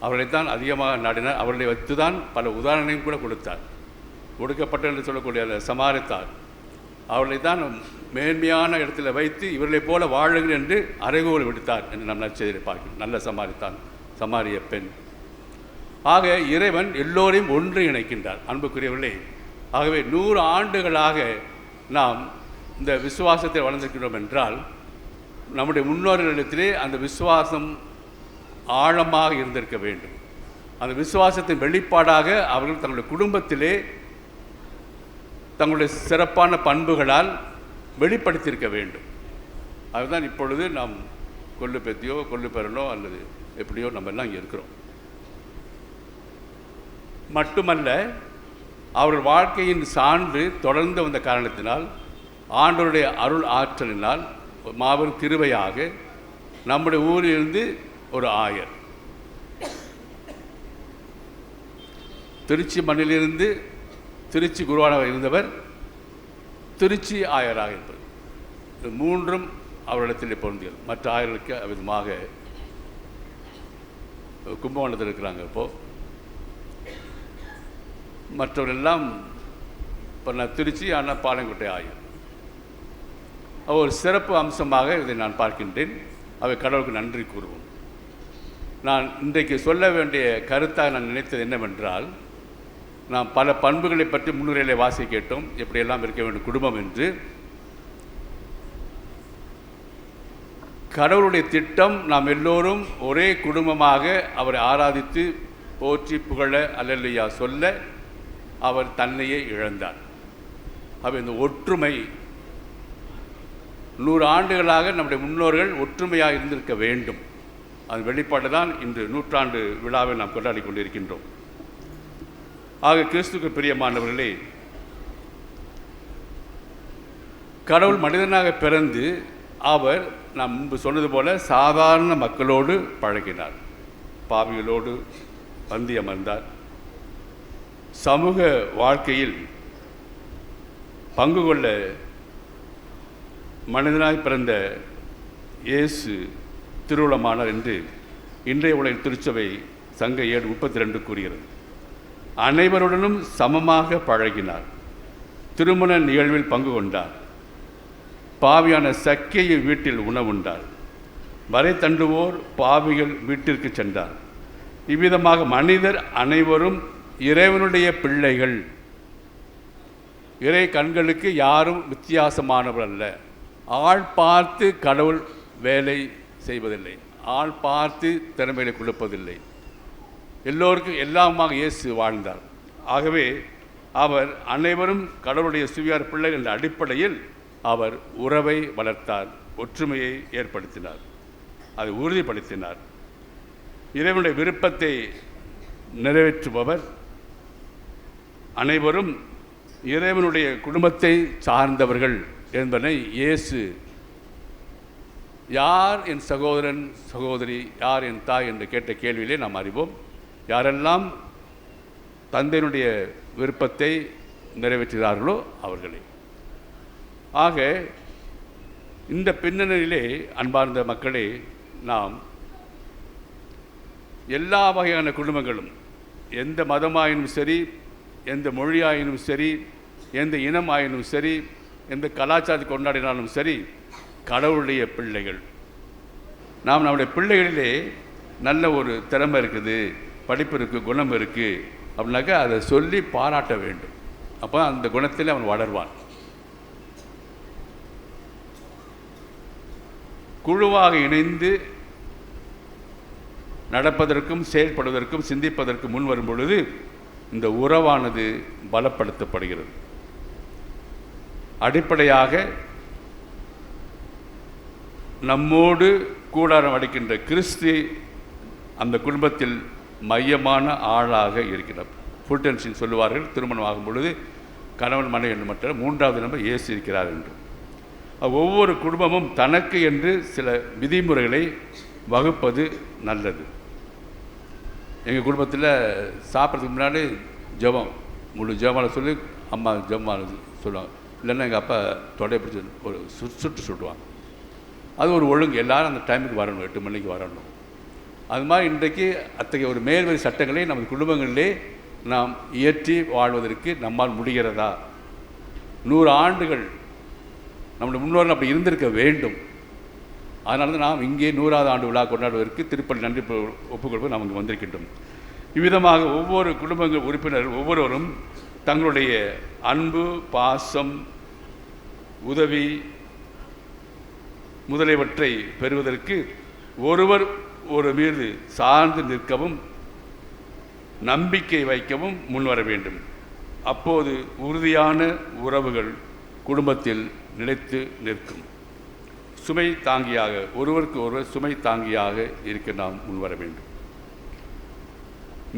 அவர்களைத்தான் அதிகமாக நாடினார். அவர்களை வைத்து தான் பல உதாரணங்களையும் கூட கொடுத்தார். ஒடுக்கப்பட்ட என்று சொல்லக்கூடிய அந்த சமாரித்தார், அவர்களை தான் மேன்மையான இடத்துல வைத்து இவர்களைப் போல வாழுங்கள் என்று அறைகோல் விடுத்தார் என்று நாம் நற்செய்தியை பார்க்கிறோம். நல்ல சமாரித்தான், சமாரிய பெண். ஆக இறைவன் எல்லோரையும் ஒன்று இணைக்கின்றார். அன்புக்குரியவர்களே, ஆகவே 100 ஆண்டுகளாக நாம் இந்த விசுவாசத்தை வளர்ந்திருக்கிறோம் என்றால், நம்முடைய முன்னோர்களிடத்திலே அந்த விசுவாசம் ஆழமாக இருந்திருக்க வேண்டும். அந்த விசுவாசத்தின் வெளிப்பாடாக அவர்கள் தங்களுடைய குடும்பத்திலே தங்களுடைய சிறப்பான பண்புகளால் வெளிப்படுத்தியிருக்க வேண்டும். அதுதான் இப்பொழுது நாம் கொள்ளு பேத்தியோ கொள்ளு பேரனோ அல்லது எப்படியோ நம்ம எல்லாம் இங்கே இருக்கிறோம். மட்டுமல்ல, அவர்கள் வாழ்க்கையின் சான்று தொடர்ந்து வந்த காரணத்தினால், ஆண்டவருடைய அருள் ஆற்றலினால் மாபெரும் கிருபையாக நம்முடைய ஊரிலிருந்து ஒரு ஆயர், திருச்சி மண்ணிலிருந்து திருச்சி குருவானவர் இருந்தவர் திருச்சி ஆயராக இருப்பது, இது 3ம் அவரிடத்தில் பொருந்தியல். மற்ற ஆயர்களுக்கு விதமாக கும்பகோணத்தில் இருக்கிறாங்க. இப்போது மற்றவரெல்லாம் இப்போ நான் திருச்சி, ஆனால் பாளையங்கோட்டை ஆயர். ஒரு சிறப்பு அம்சமாக இதை நான் பார்க்கின்றேன். அவை கடவுளுக்கு நன்றி கூறுவோம். நான் இன்றைக்கு சொல்ல வேண்டிய கருத்தாக நான் நினைத்தது என்னவென்றால், நாம் பல பண்புகளை பற்றி முன்னுரையிலே வாசி கேட்டோம், எப்படியெல்லாம் இருக்க வேண்டும் குடும்பம் என்று. கடவுளுடைய திட்டம் நாம் எல்லோரும் ஒரே குடும்பமாக அவரை ஆராதித்து போற்றி புகழ அல்லேலூயா சொல்ல அவர் தன்னையே இழந்தார். அவர் இந்த ஒற்றுமை 100 ஆண்டுகளாக நம்முடைய முன்னோர்கள் ஒற்றுமையாக இருந்திருக்க வேண்டும். அது வெளிப்பாடு தான் இன்று 100ஆண்டு விழாவை நாம் கொண்டாடி கொண்டிருக்கின்றோம். ஆக கிறிஸ்துவுக்கு பிரியமானவர்களே, கடவுள் மனிதனாக பிறந்து அவர் நாம் முன்பு சொன்னது போல சாதாரண மக்களோடு பழகினார், பாவிகளோடு பந்தி அமர்ந்தார். சமூக வாழ்க்கையில் பங்கு கொள்ள மனிதனாய் பிறந்த இயேசு திருவுளமானார் என்று இன்றைய உலகில் திருச்சபை சங்க ஏடு 32 கூறுகிறது. அனைவருடனும் சமமாக பழகினார், திருமண நிகழ்வில் பங்கு கொண்டார், பாவியான சக்கையை வீட்டில் உணவுண்டார், வரை தண்டுவோர் பாவிகள் வீட்டிற்கு சென்றார். இவ்விதமாக மனிதர் அனைவரும் இறைவனுடைய பிள்ளைகள். இறை கண்களுக்கு யாரும் வித்தியாசமானவர் அல்ல. ஆள் பார்த்து கடவுள் வேலை செய்வதில்லை, ஆள் பார்த்து திறமைகளை கொடுப்பதில்லை. எல்லோருக்கும் எல்லாமாக இயேசு வாழ்ந்தார். ஆகவே அவர் அனைவரும் கடவுளுடைய சுவியார் பிள்ளைகள் என்ற அடிப்படையில் அவர் உறவை வளர்த்தார், ஒற்றுமையை ஏற்படுத்தினார், அதை உறுதிப்படுத்தினார். இறைவனுடைய விருப்பத்தை நிறைவேற்றுபவர். அனைவரும் இறைவனுடைய குடும்பத்தை சார்ந்தவர்கள் என்பதை இயேசு, யார் என் சகோதரன் சகோதரி, யார் என் தாய் என்று கேட்ட கேள்வியிலே நாம் அறிவோம். யாரெல்லாம் தந்தையினுடைய விருப்பத்தை நிறைவேற்றுகிறார்களோ அவர்களே. ஆக இந்த பின்னணியிலே அன்பார்ந்த மக்களே, நாம் எல்லா வகையான குடும்பங்களும், எந்த மதமாயினும் சரி, எந்த மொழியாயினும் சரி, எந்த இனமாயினும் சரி, எந்த கலாச்சாரத்தை கொண்டாடினாலும் சரி, கடவுளுடைய பிள்ளைகள். நாம் நம்முடைய பிள்ளைகளிலே நல்ல ஒரு திறமை இருக்குது, படிப்பு இருக்குது, குணம் இருக்குது அப்படின்னாக்கா அதை சொல்லி பாராட்ட வேண்டும். அப்போ அந்த குணத்தில் அவன் வளர்வான். குழுவாக இணைந்து நடப்பதற்கும் செயல்படுவதற்கும் சிந்திப்பதற்கும் முன் வரும் பொழுது இந்த உறவானது பலப்படுத்தப்படுகிறது. அடிப்படையாக நம்மோடு கூடாரம் அடைக்கின்ற கிறிஸ்து அந்த குடும்பத்தில் மையமான ஆளாக இருக்கிறார். ஃபுல்டன்ஸின் சொல்லுவார்கள், திருமணம் ஆகும் பொழுது கணவன் மனைவி என்று மற்ற 3வது நபர் இயேசு இருக்கிறார் என்று. ஒவ்வொரு குடும்பமும் தனக்கு என்று சில விதிமுறைகளை வகுப்பது நல்லது. எங்கள் குடும்பத்தில் சாப்பிட்றதுக்கு முன்னாடி ஜெபம், முழு ஜெபமால சொல்லி அம்மா ஜெபமால சொல்லுவாங்க. இல்லைன்னா எங்கள் அப்பா தொடையை பிடிச்சி ஒரு சுட்டு சுட்டுவாங்க. அது ஒரு ஒழுங்கு, எல்லோரும் அந்த டைமுக்கு வரணும், 8 மணிக்கு வரணும். அது மாதிரி இன்றைக்கு அத்தகைய ஒரு மேல்வரி சட்டங்களை நமது குடும்பங்களிலே நாம் இயற்றி வாழ்வதற்கு நம்மால் முடிகிறதா? 100 ஆண்டுகள் நம்முடைய முன்னோர்கள் அப்படி இருந்திருக்க வேண்டும். அதனால தான் நாம் இங்கே 100வது ஆண்டு விழா கொண்டாடுவதற்கு திருப்பலி நன்றி ஒப்புக்கொள்வது நாம் இங்கே வந்திருக்கின்றோம். இவ்விதமாக ஒவ்வொரு குடும்பங்கள் உறுப்பினர்கள் ஒவ்வொருவரும் தங்களுடைய அன்பு, பாசம், உதவி முதலியவற்றை பெறுவதற்கு ஒருவர் ஒரு மீது சார்ந்து நிற்கவும் நம்பிக்கை வைக்கவும் முன்வர வேண்டும். அப்போது உறுதியான உறவுகள் குடும்பத்தில் நிலைத்து நிற்கும். சுமை தாங்கியாக, ஒருவருக்கு ஒருவர் சுமை தாங்கியாக இருக்க நாம் முன்வர வேண்டும்.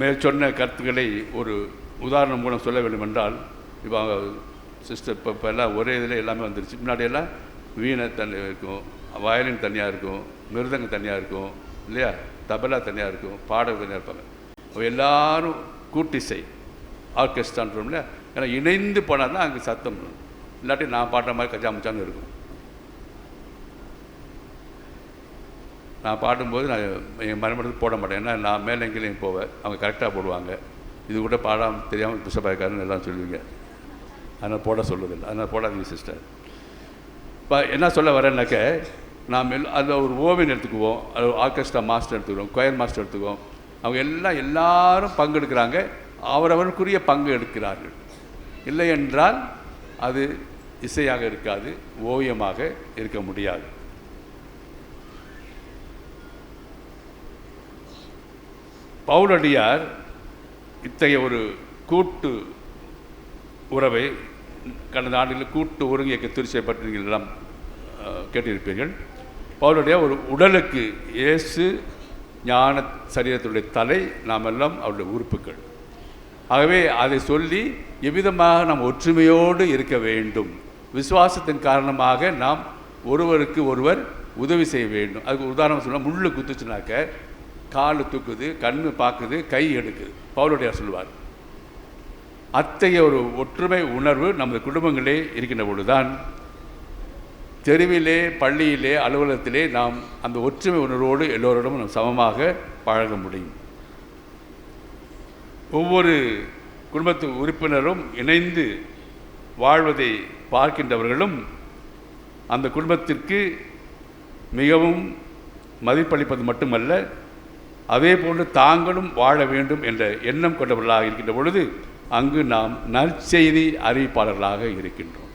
மேல் சொன்ன கருத்துக்களை ஒரு உதாரணம் மூலம் சொல்ல வேண்டும் என்றால், இப்போ சிஸ்டர் இப்போ எல்லாம் ஒரே இதில் எல்லாமே வந்துருச்சு. முன்னாடியெல்லாம் வீணை தனியாக இருக்கும், வயலின் தனியாக இருக்கும், மிருதங்கம் தனியாக இருக்கும் இல்லையா, தபலா தனியாக இருக்கும், பாடல் தனியாக இருப்பாங்க. எல்லாரும் கூட்டிசை ஆர்கெஸ்ட்ரான்றோம் இல்லையா. ஏன்னா இணைந்து போனால் தான் அங்கே சத்தம், இல்லாட்டி நான் பாடுற மாதிரி கஜாமுச்சான்னு இருக்கும். நான் பாடும்போது நான் என் மறுபடியும் போட மாட்டேன், ஏன்னா நான் மேலே எங்கேயும் போவேன், அவங்க கரெக்டாக போடுவாங்க. இது கூட பாடாமல் தெரியாமல் பிசப்பாய்க்காருன்னு எல்லாம் சொல்லுவீங்க, அதனால் போட சொல்லுதில்லை. அதனால் போடாதீங்க சிஸ்டர். இப்போ என்ன சொல்ல வரேன்னாக்க, நாம் அதில் ஒரு ஓவியம் எடுத்துக்குவோம், அது ஆர்கெஸ்ட்ரா மாஸ்டர் எடுத்துக்குவோம், கொயர் மாஸ்டர் எடுத்துக்குவோம். அவங்க எல்லாரும் பங்கெடுக்கிறாங்க, அவரவருக்குரிய பங்கு எடுக்கிறார்கள். இல்லை என்றால் அது இசையாக இருக்காது, ஓவியமாக இருக்க முடியாது. பவுலடியார் இத்தகைய ஒரு கூட்டு உறவை கடந்த ஆண்டுகளில் கூட்டு ஒருங்கியக்க திருச்சியை பற்றி நீங்கள் எல்லாம் கேட்டிருப்பீர்கள். பவுலடியார் ஒரு உடலுக்கு இயேசு ஞான சரீரத்துடைய தலை, நாம் எல்லாம் அவருடைய உறுப்புகள். ஆகவே அதை சொல்லி எவ்விதமாக நாம் ஒற்றுமையோடு இருக்க வேண்டும். விசுவாசத்தின் காரணமாக நாம் ஒருவருக்கு ஒருவர் உதவி செய்ய வேண்டும். அதுக்கு உதாரணம் சொன்னால், முள்ளு குத்துச்சுனாக்க கால் தூக்குது, கண்ணு பார்க்குது, கை எடுக்குது, பவுலடியார் சொல்லுவார். அத்தகைய ஒரு ஒற்றுமை உணர்வு நமது குடும்பங்களே இருக்கின்ற பொழுதுதான் தெருவிலே, பள்ளியிலே, அலுவலகத்திலே நாம் அந்த ஒற்றுமை உணர்வோடு எல்லோரிடமும் நாம் சமமாக பழக முடியும். ஒவ்வொரு குடும்பத்து உறுப்பினரும் இணைந்து வாழ்வதை பார்க்கின்றவர்களும் அந்த குடும்பத்திற்கு மிகவும் மதிப்பளிப்பது மட்டுமல்ல, அதே போன்று தாங்களும் வாழ வேண்டும் என்ற எண்ணம் கொண்டவர்களாக இருக்கின்ற பொழுது அங்கு நாம் நற்செய்தி அறிவிப்பாளர்களாக இருக்கின்றோம்.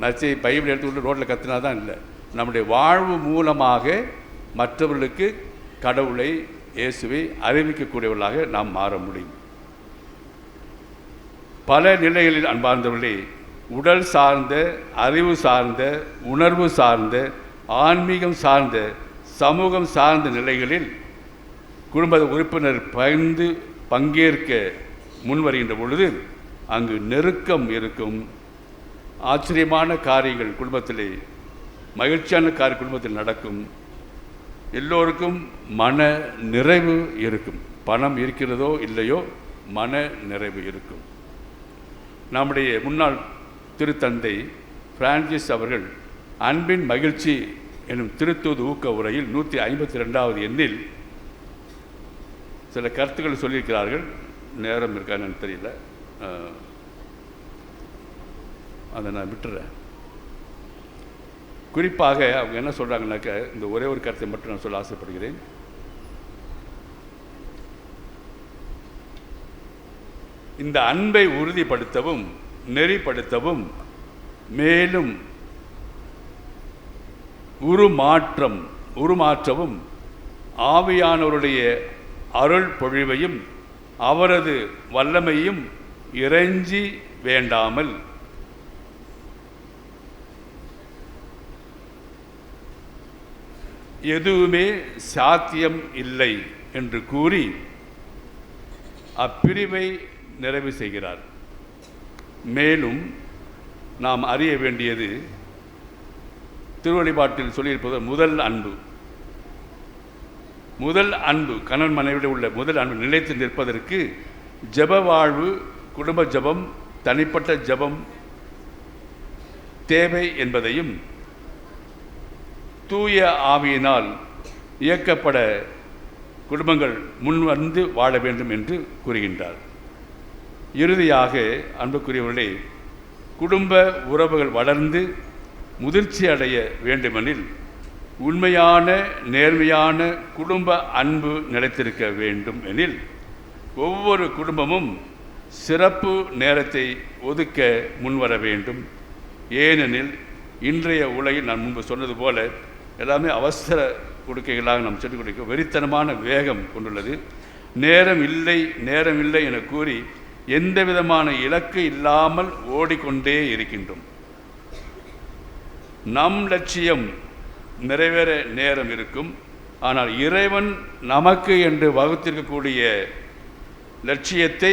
நற்செய்தி பைபிள் எடுத்துக்கொண்டு ரோட்டில் கத்தினா தான் இல்லை, நம்முடைய வாழ்வு மூலமாக மற்றவர்களுக்கு கடவுளை, இயேசுவை அறிவிக்கக்கூடியவர்களாக நாம் மாற முடியும். பல நிலைகளில் அன்பார்ந்தவர்களே, உடல் சார்ந்த, அறிவு சார்ந்த, உணர்வு சார்ந்த, ஆன்மீகம் சார்ந்த, சமூகம் சார்ந்த நிலைகளில் குடும்ப உறுப்பினர் பங்கேற்க முன்வருகின்ற பொழுது அங்கு நெருக்கம் இருக்கும். ஆச்சரியமான காரியங்கள் குடும்பத்திலே, மகிழ்ச்சியான காரியம் குடும்பத்தில் நடக்கும். எல்லோருக்கும் மன நிறைவு இருக்கும். பணம் இருக்கிறதோ இல்லையோ, மன நிறைவு இருக்கும். நம்முடைய முன்னாள் திருத்தந்தை பிரான்சிஸ் அவர்கள் அன்பின் மகிழ்ச்சி எனும் திருத்தூது ஊக்க உரையில் 152வது எண்ணில் சில கருத்துக்கள் சொல்லியிருக்கிறார்கள். நேரம் இருக்கான்னு தெரியல, அதை நான் விட்டுறேன். குறிப்பாக அவங்க என்ன சொல்கிறாங்கன்னாக்க, இந்த ஒரே ஒரு கருத்தை மட்டும் நான் சொல்ல ஆசைப்படுகிறேன். இந்த அன்பை உறுதிப்படுத்தவும் நெறிப்படுத்தவும் மேலும் உருமாற்றவும் ஆவியானவருடைய அருள் பொழிவையும் அவரது வல்லமையும் இறைஞ்சி வேண்டாமல் எதுவுமே சாத்தியம் இல்லை என்று கூறி அப்பிரிவை நிறைவு செய்கிறார். மேலும் நாம் அறிய வேண்டியது, திருவழிபாட்டில் சொல்லியிருப்பது முதல் அன்பு. முதல் அன்பு கணவன் மனைவியில் உள்ள முதல் அன்பு நிலைத்து நிற்பதற்கு ஜெப வாழ்வு, குடும்ப ஜெபம், தனிப்பட்ட ஜெபம் தேவை என்பதையும் தூய ஆவியினால் இயக்கப்பட குடும்பங்கள் முன்வந்து வாழ வேண்டும் என்று கூறுகின்றார். இறுதியாக அன்புக்குரியவர்களே, குடும்ப உறவுகள் வளர்ந்து முதிர்ச்சி அடைய வேண்டுமெனில் உண்மையான நேர்மையான குடும்ப அன்பு நிலைத்திருக்க வேண்டும் எனில் ஒவ்வொரு குடும்பமும் சிறப்பு நேரத்தை ஒதுக்க முன்வர வேண்டும். ஏனெனில் இன்றைய உலகில் நான் முன்பு சொன்னது போல எல்லாமே அவசர கொடுக்கைகளாக நாம் சென்று கொடுக்க வெறித்தனமான வேகம் கொண்டுள்ளது. நேரம் இல்லை என கூறி எந்த விதமான இலக்கு இல்லாமல் ஓடிக்கொண்டே இருக்கின்றோம். நம் லட்சியம் நிறைவேற நேரம் இருக்கும். ஆனால் இறைவன் நமக்கு என்று வகுத்திருக்கக்கூடிய லட்சியத்தை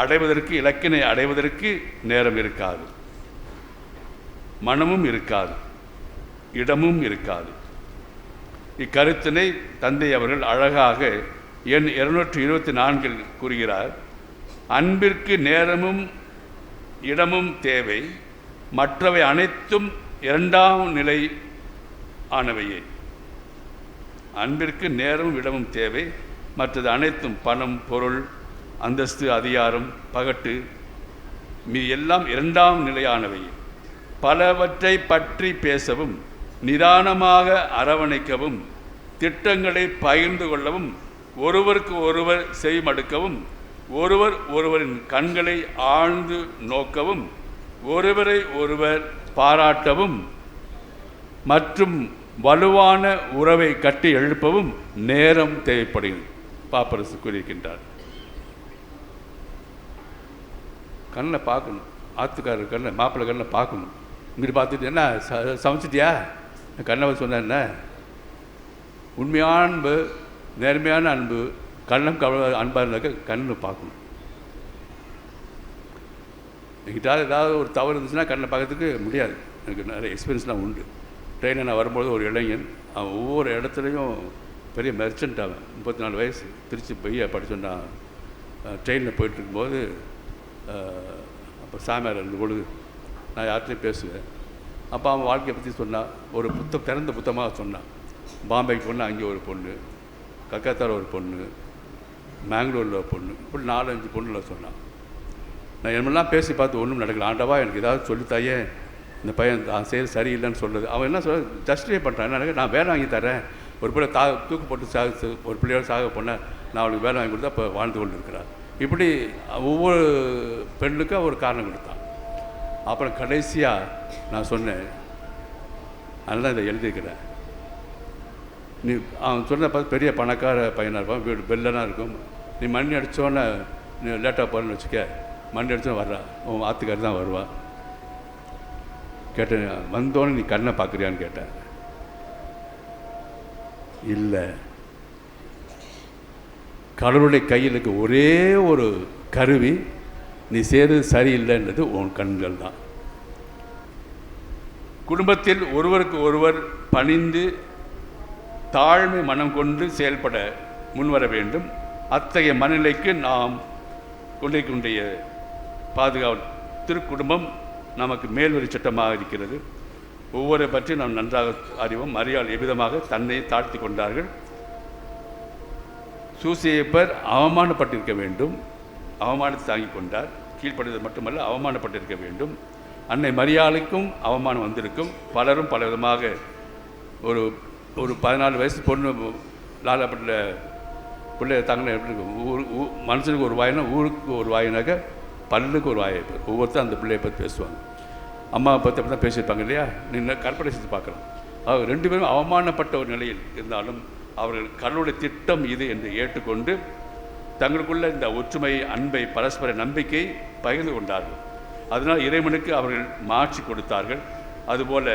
அடைவதற்கு, இலக்கினை அடைவதற்கு நேரம் இருக்காது, மனமும் இருக்காது, இடமும் இருக்காது. இக்கருத்தினை தந்தை அவர்கள் அழகாக எண் 224 கூறுகிறார். அன்பிற்கு நேரமும் இடமும் தேவை, மற்றவை அனைத்தும் இரண்டாம் நிலை ஆனவையே. அன்பிற்கு நேரமும் இடமும் தேவை, மற்றது அனைத்தும் பணம், பொருள், அந்தஸ்து, அதிகாரம், பகட்டு, மீ எல்லாம் இரண்டாம் நிலையானவையே. பலவற்றை பற்றி பேசவும், நிதானமாக அரவணைக்கவும், திட்டங்களை பகிர்ந்து கொள்ளவும், ஒருவருக்கு ஒருவர் செவிமடுக்கவும், ஒருவர் ஒருவரின் கண்களை ஆழ்ந்து நோக்கவும், ஒருவரை ஒருவர் பாராட்டவும் மற்றும் வலுவான உறவை கட்டி எழுப்பவும் நேரம் தேவைப்படுகிறது. பாப்பரசு கூறியிருக்கின்றார். கண்ணை பார்க்கணும், ஆத்துக்காரர் கண்ணை, மாப்பிள்ளை கண்ணை பார்க்கணும். இங்கிட்டு பார்த்துட்டு என்ன சமைச்சிட்டியா, கண்ணை சொன்ன என்ன? உண்மையான அன்பு, நேர்மையான அன்பு, கண்ணம் அன்பாக இருந்தாக்க கண்ணை பார்க்கணும். என்கிட்ட ஏதாவது ஒரு தவறு இருந்துச்சுன்னா கண்ணை பார்க்கறதுக்கு முடியாது. எனக்கு நிறைய எக்ஸ்பீரியன்ஸ்லாம் உண்டு. ட்ரெயினில் நான் வரும்போது ஒரு இளைஞன், அவன் ஒவ்வொரு இடத்துலையும் பெரிய மெர்ச்சன்ட், அவன் 34 வயசு, திருச்சி போய் படித்தோம். நான் ட்ரெயினில் போயிட்டுருக்கும்போது அப்போ சாமியார் இருந்து பொழுது நான் யார்கிட்டையும் பேசுவேன். அப்போ அவன் வாழ்க்கையை பற்றி சொன்னான். ஒரு திறந்த புத்தகமாக சொன்னான். பாம்பேக்கு பொண்ணு, அங்கே ஒரு பொண்ணு, கல்கத்தாவில் ஒரு பொண்ணு, மேங்களூரில் ஒரு பொண்ணு, இப்படி 4-5 பொண்ணுல சொன்னான். நான் என்னெல்லாம் பேசி பார்த்து ஒன்றும் நடக்கல. ஆண்டவா எனக்கு ஏதாவது சொல்லித்தாயே, இந்த பையன் தான் செய்ய சரியில்லைன்னு சொல்கிறது. அவன் என்ன சொல்ல ஜஸ்டிஃபை பண்ணுறான். என்ன, நான் வேலை வாங்கி தரேன், ஒரு பிள்ளை தூக்கு போட்டு ஒரு பிள்ளையோட சாக போனேன், நான் அவளுக்கு வேலை வாங்கி கொடுத்தா இப்போ வாழ்ந்து கொண்டு இருக்கிறான். இப்படி ஒவ்வொரு பெண்ணுக்கும் ஒரு காரணம் கொடுத்தான். அப்புறம் கடைசியாக நான் சொன்னேன், அதனால் இதை எழுதிக்கிறேன். நீ அவன் சொன்ன பார்த்து பெரிய பணக்கார பையனாக இருப்பான், வீடு பெல்லனாக இருக்கும். நீ மணி அடித்தோன்னே நீ லேட்டாக போகிறேன்னு வச்சுக்க, மணி அடித்தோன்னு வர்றா, உன் ஆத்துக்காரி தான் வருவா. கேட்டேன், வந்தோன்னு நீ கண்ணை பார்க்குறியான்னு கேட்டேன். இல்லை, கடவுளுடைய கையில் இருக்க ஒரே ஒரு கருவி நீ செய்கிறது சரியில்லைன்றது உன் கண்கள் தான். குடும்பத்தில் ஒருவருக்கு ஒருவர் பணிந்து தாழ்மை மனம் கொண்டு செயல்பட முன்வர வேண்டும். அத்தகைய மனநிலைக்கு நாம் கொண்டிருக்கின்ற பாதுகாப்பு திருக்குடும்பம் நமக்கு மேல்வரி சட்டமாக இருக்கிறது. ஒவ்வொரு பற்றி நாம் நன்றாக அறிவோம். மரியாள் எவ்விதமாக தன்னை தாழ்த்தி கொண்டார்கள். சூசையப்பர் அவமானப்பட்டிருக்க வேண்டும், அவமானத்தை தாங்கி கொண்டார். கீழ்ப்படுவது மட்டுமல்ல, அவமானப்பட்டிருக்க வேண்டும். அன்னை மரியாளுக்கும் அவமானம் வந்திருக்கும். பலரும் பல விதமாக ஒரு ஒரு 14 வயசு பொண்ணு லாலாப்பட்ட பிள்ளை தாங்களே எப்படி இருக்கும். மனுஷனுக்கு ஒரு வாயினா, ஊருக்கு ஒரு வாயினாக்க பல்லுக்கு ஒரு வாயை ஒவ்வொருத்தரும் அந்த பிள்ளையை பற்றி பேசுவாங்க. அம்மாவை பற்றி அப்படி தான் பேசியிருப்பாங்க இல்லையா? நீங்கள் கற்பனை செஞ்சு பார்க்கலாம். அவங்க 2 பேரும் அவமானப்பட்ட ஒரு நிலையில் இருந்தாலும் அவர்கள் கடவுளுடைய திட்டம் இது என்று ஏற்றுக்கொண்டு தங்களுக்குள்ள இந்த ஒற்றுமை, அன்பை, பரஸ்பர நம்பிக்கை பகிர்ந்து கொண்டார்கள். அதனால் இறைவனுக்கு அவர்கள் மாற்றி கொடுத்தார்கள். அதுபோல்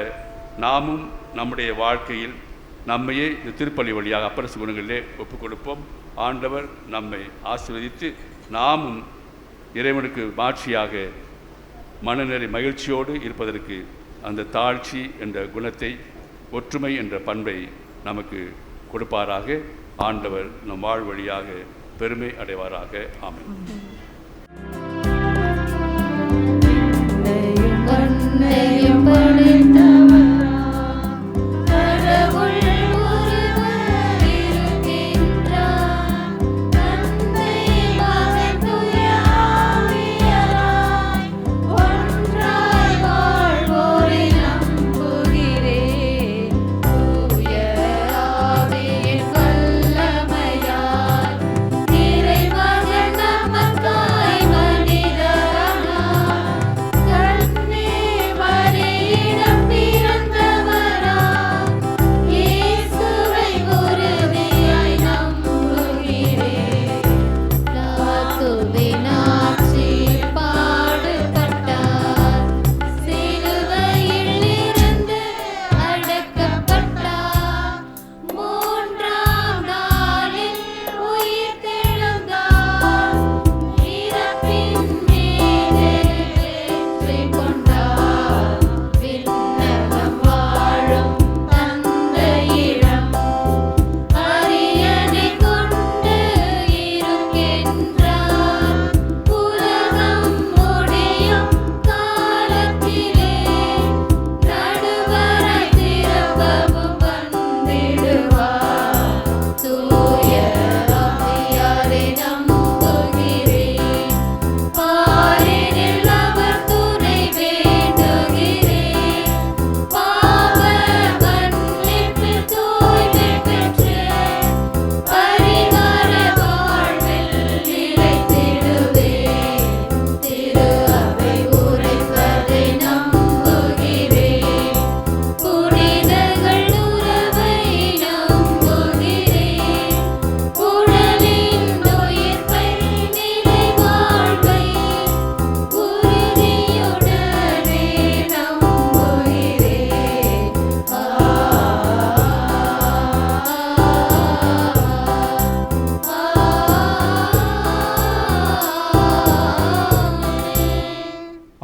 நாமும் நம்முடைய வாழ்க்கையில் நம்மையே இந்த திருப்பலி வழியாக அப்பரசு குணங்களிலே ஒப்புக் கொடுப்போம். ஆண்டவர் நம்மை ஆசீர்வதித்து நாமும் இறைவனுக்கு மாட்சியாக மனநிறை மகிழ்ச்சியோடு இருப்பதற்கு அந்த தாழ்ச்சி என்ற குணத்தை, ஒற்றுமை என்ற பண்பை நமக்கு கொடுப்பாராக. ஆண்டவர் நம் வாழ் வழியாக பெருமை அடைவாராக. ஆமென்.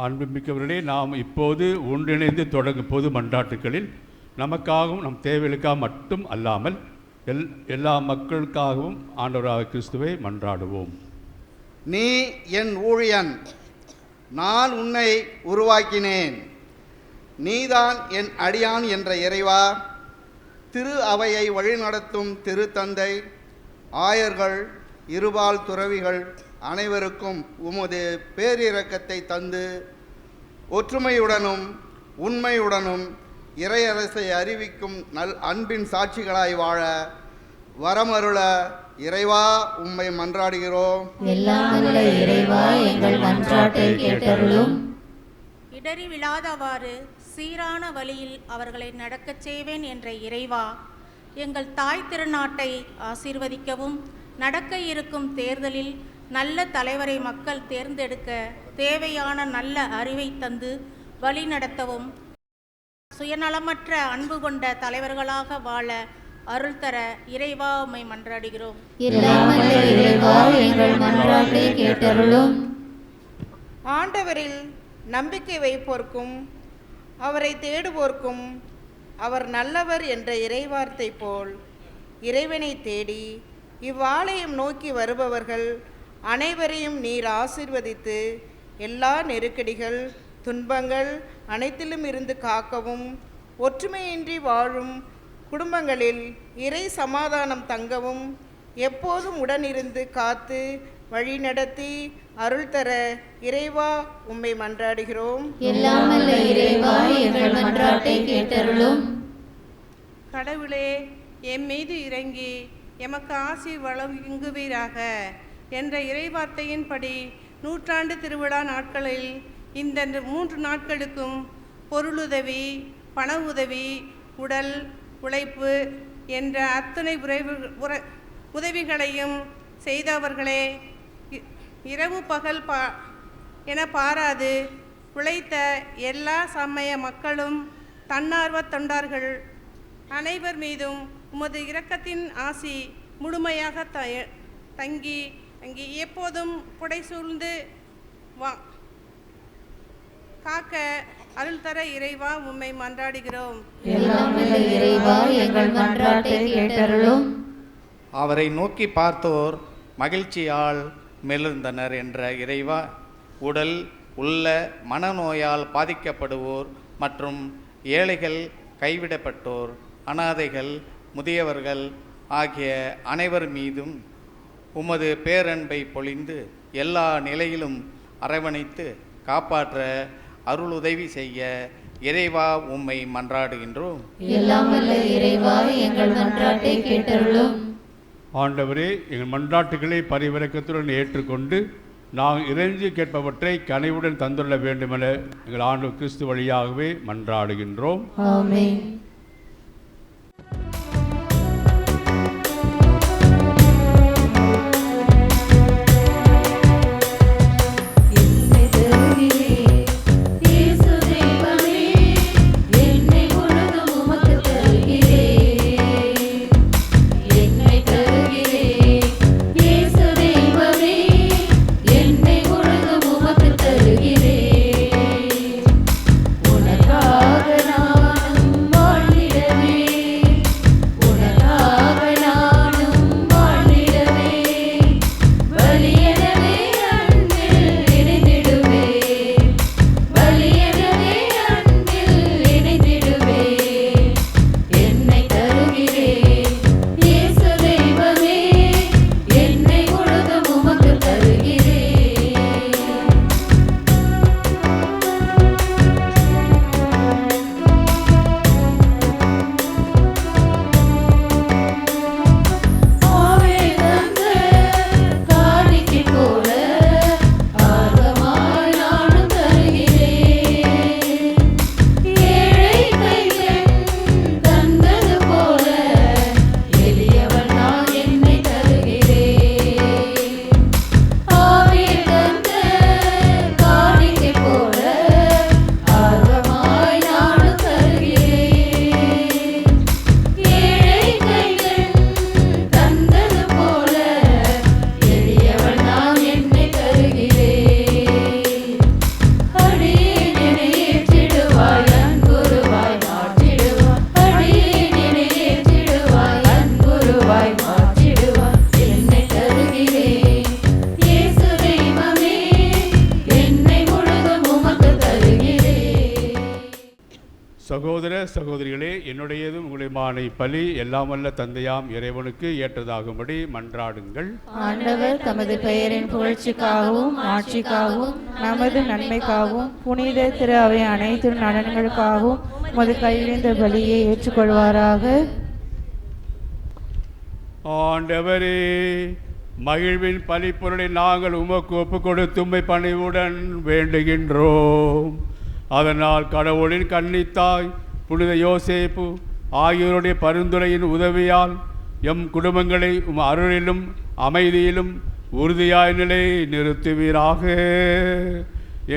அன்புமிக்கவர்களே, நாம் இப்போது ஒன்றிணைந்து தொடங்கும் பொது மன்றாட்டுகளில் நமக்காகவும் நம் தேவைகளுக்காக மட்டும் அல்லாமல் எல்லா மக்களுக்காகவும் ஆண்டவராக கிறிஸ்துவை மன்றாடுவோம். நீ என் ஊழியன், நான் உன்னை உருவாக்கினேன், நீதான் என் அடியான் என்ற இறைவா, திரு அவையை வழிநடத்தும் திருத்தந்தை, ஆயர்கள், இருபால் துறவிகள் அனைவருக்கும் உமது பேரிரக்கத்தை தந்து ஒற்றுமையுடனும் உண்மையுடனும் இறையரசை அறிவிக்கும் நல் அன்பின் சாட்சிகளாய் வாழ வரமருள இறைவா உம்மை மன்றாடுகிறோம். இறைவா எங்கள் மன்றாட்டை கேட்டருளும். இடறி விழாதவாறு சீரான வழியில் அவர்களை நடக்கச் செய்வேன் என்ற இறைவா, எங்கள் தாய் திருநாட்டை ஆசீர்வதிக்கவும், நடக்க இருக்கும் தேர்தலில் நல்ல தலைவரை மக்கள் தேர்ந்தெடுக்க தேவையான நல்ல அறிவை தந்து வழி நடத்தவும், சுயநலமற்ற அன்பு கொண்ட தலைவர்களாக வாழ அருள் தர இறைவா உம்மை மன்றாடுகிறோம். ஆண்டவரில் நம்பிக்கை வைப்போர்க்கும் அவரை தேடுவோர்க்கும் அவர் நல்லவர் என்ற இறைவார்த்தை போல் இறைவனை தேடி இவ்வாலயம் நோக்கி வருபவர்கள் அனைவரையும் நீர் ஆசீர்வதித்து எல்லா நெருக்கடிகள் துன்பங்கள் அனைத்திலும் இருந்து காக்கவும், ஒற்றுமையின்றி வாழும் குடும்பங்களில் இறை சமாதானம் தங்கவும், எப்போதும் உடனிருந்து காத்து வழிநடத்தி அருள் தர இறைவா உம்மை மன்றாடுகிறோம். கடவுளே, எம் மீது இறங்கி எமக்கு ஆசி வழங்குவீராக என்ற இறைவார்த்தையின்படி நூற்றாண்டு திருவிழா நாட்களில் இந்த 3 நாட்களுக்கும் பொருளுதவி, பண உதவி, உடல் உழைப்பு என்ற அத்தனை உதவிகளையும் செய்தவர்களே, இரவு பகல் என பாராது உழைத்த எல்லா சமய மக்களும், தன்னார்வ தொண்டார்கள் அனைவர் மீதும் உமது இரக்கத்தின் ஆசி முழுமையாக தங்கி எப்போதும் புடை சூழ்ந்து காக்க அருள் தர இறைவா உம்மை மன்றாடுகிறோம். எல்லாம் வல்ல இறைவா எங்கள் மன்றாட்டை கேட்டருளும். அவரை நோக்கி பார்த்தோர் மகிழ்ச்சியால் மெலிர்ந்தனர் என்ற இறைவா, உடல் உள்ள மனநோயால் பாதிக்கப்படுவோர் மற்றும் ஏழைகள், கைவிடப்பட்டோர், அனாதைகள், முதியவர்கள் ஆகிய அனைவர் மீதும் உமது பேரன்பை பொழிந்து எல்லா நிலையிலும் அரவணைத்து காப்பாற்ற அருளுதவி செய்ய இறைவா உம்மை மன்றாடுகின்றோம். எல்லாம் வல்ல இறைவா எங்கள் மன்றாட்டை கேட்டருளும். ஆண்டவரே, எங்கள் மன்றாட்டுகளை பரிவிரக்கத்துடன் ஏற்றுக்கொண்டு நாங்கள் இறைஞ்சி கேட்பவற்றை கனிவுடன் தந்துள்ள வேண்டுமென எங்கள் ஆண்டவர் கிறிஸ்து வழியாகவே மன்றாடுகின்றோம். ஆமென். சகோதர சகோதரிகளே, என்னுடையதும் உங்களுமான பலி எல்லாம் வல்ல தந்தையாம் இறைவனுக்கு ஏற்றதாகும்படி மன்றாடுங்கள். ஆண்டவர் தமது பெயரின் புகழ்ச்சிக்காகவும் ஆட்சிக்காகவும் நமது நன்மைக்காகவும் புனித திரு அவை அனைத்து நலன்களுக்காகவும் உமது கையிலிருந்த பலியை ஏற்றுக்கொள்வாராக. ஆண்டவரே, மகிழ்வின் பலிப்பொருளை நாங்கள் உமக்கு ஒப்புக் கொடுத்து உம்மை பணிவுடன் வேண்டுகின்றோம். அதனால் கடவுளின் கன்னித்தாய் புனித யோசேப்பு ஆகியோருடைய பரிந்துரையின் உதவியால் எம் குடும்பங்களை உம் அருளிலும் அமைதியிலும் உறுதியாய் நிலை நிறுத்துவீராக.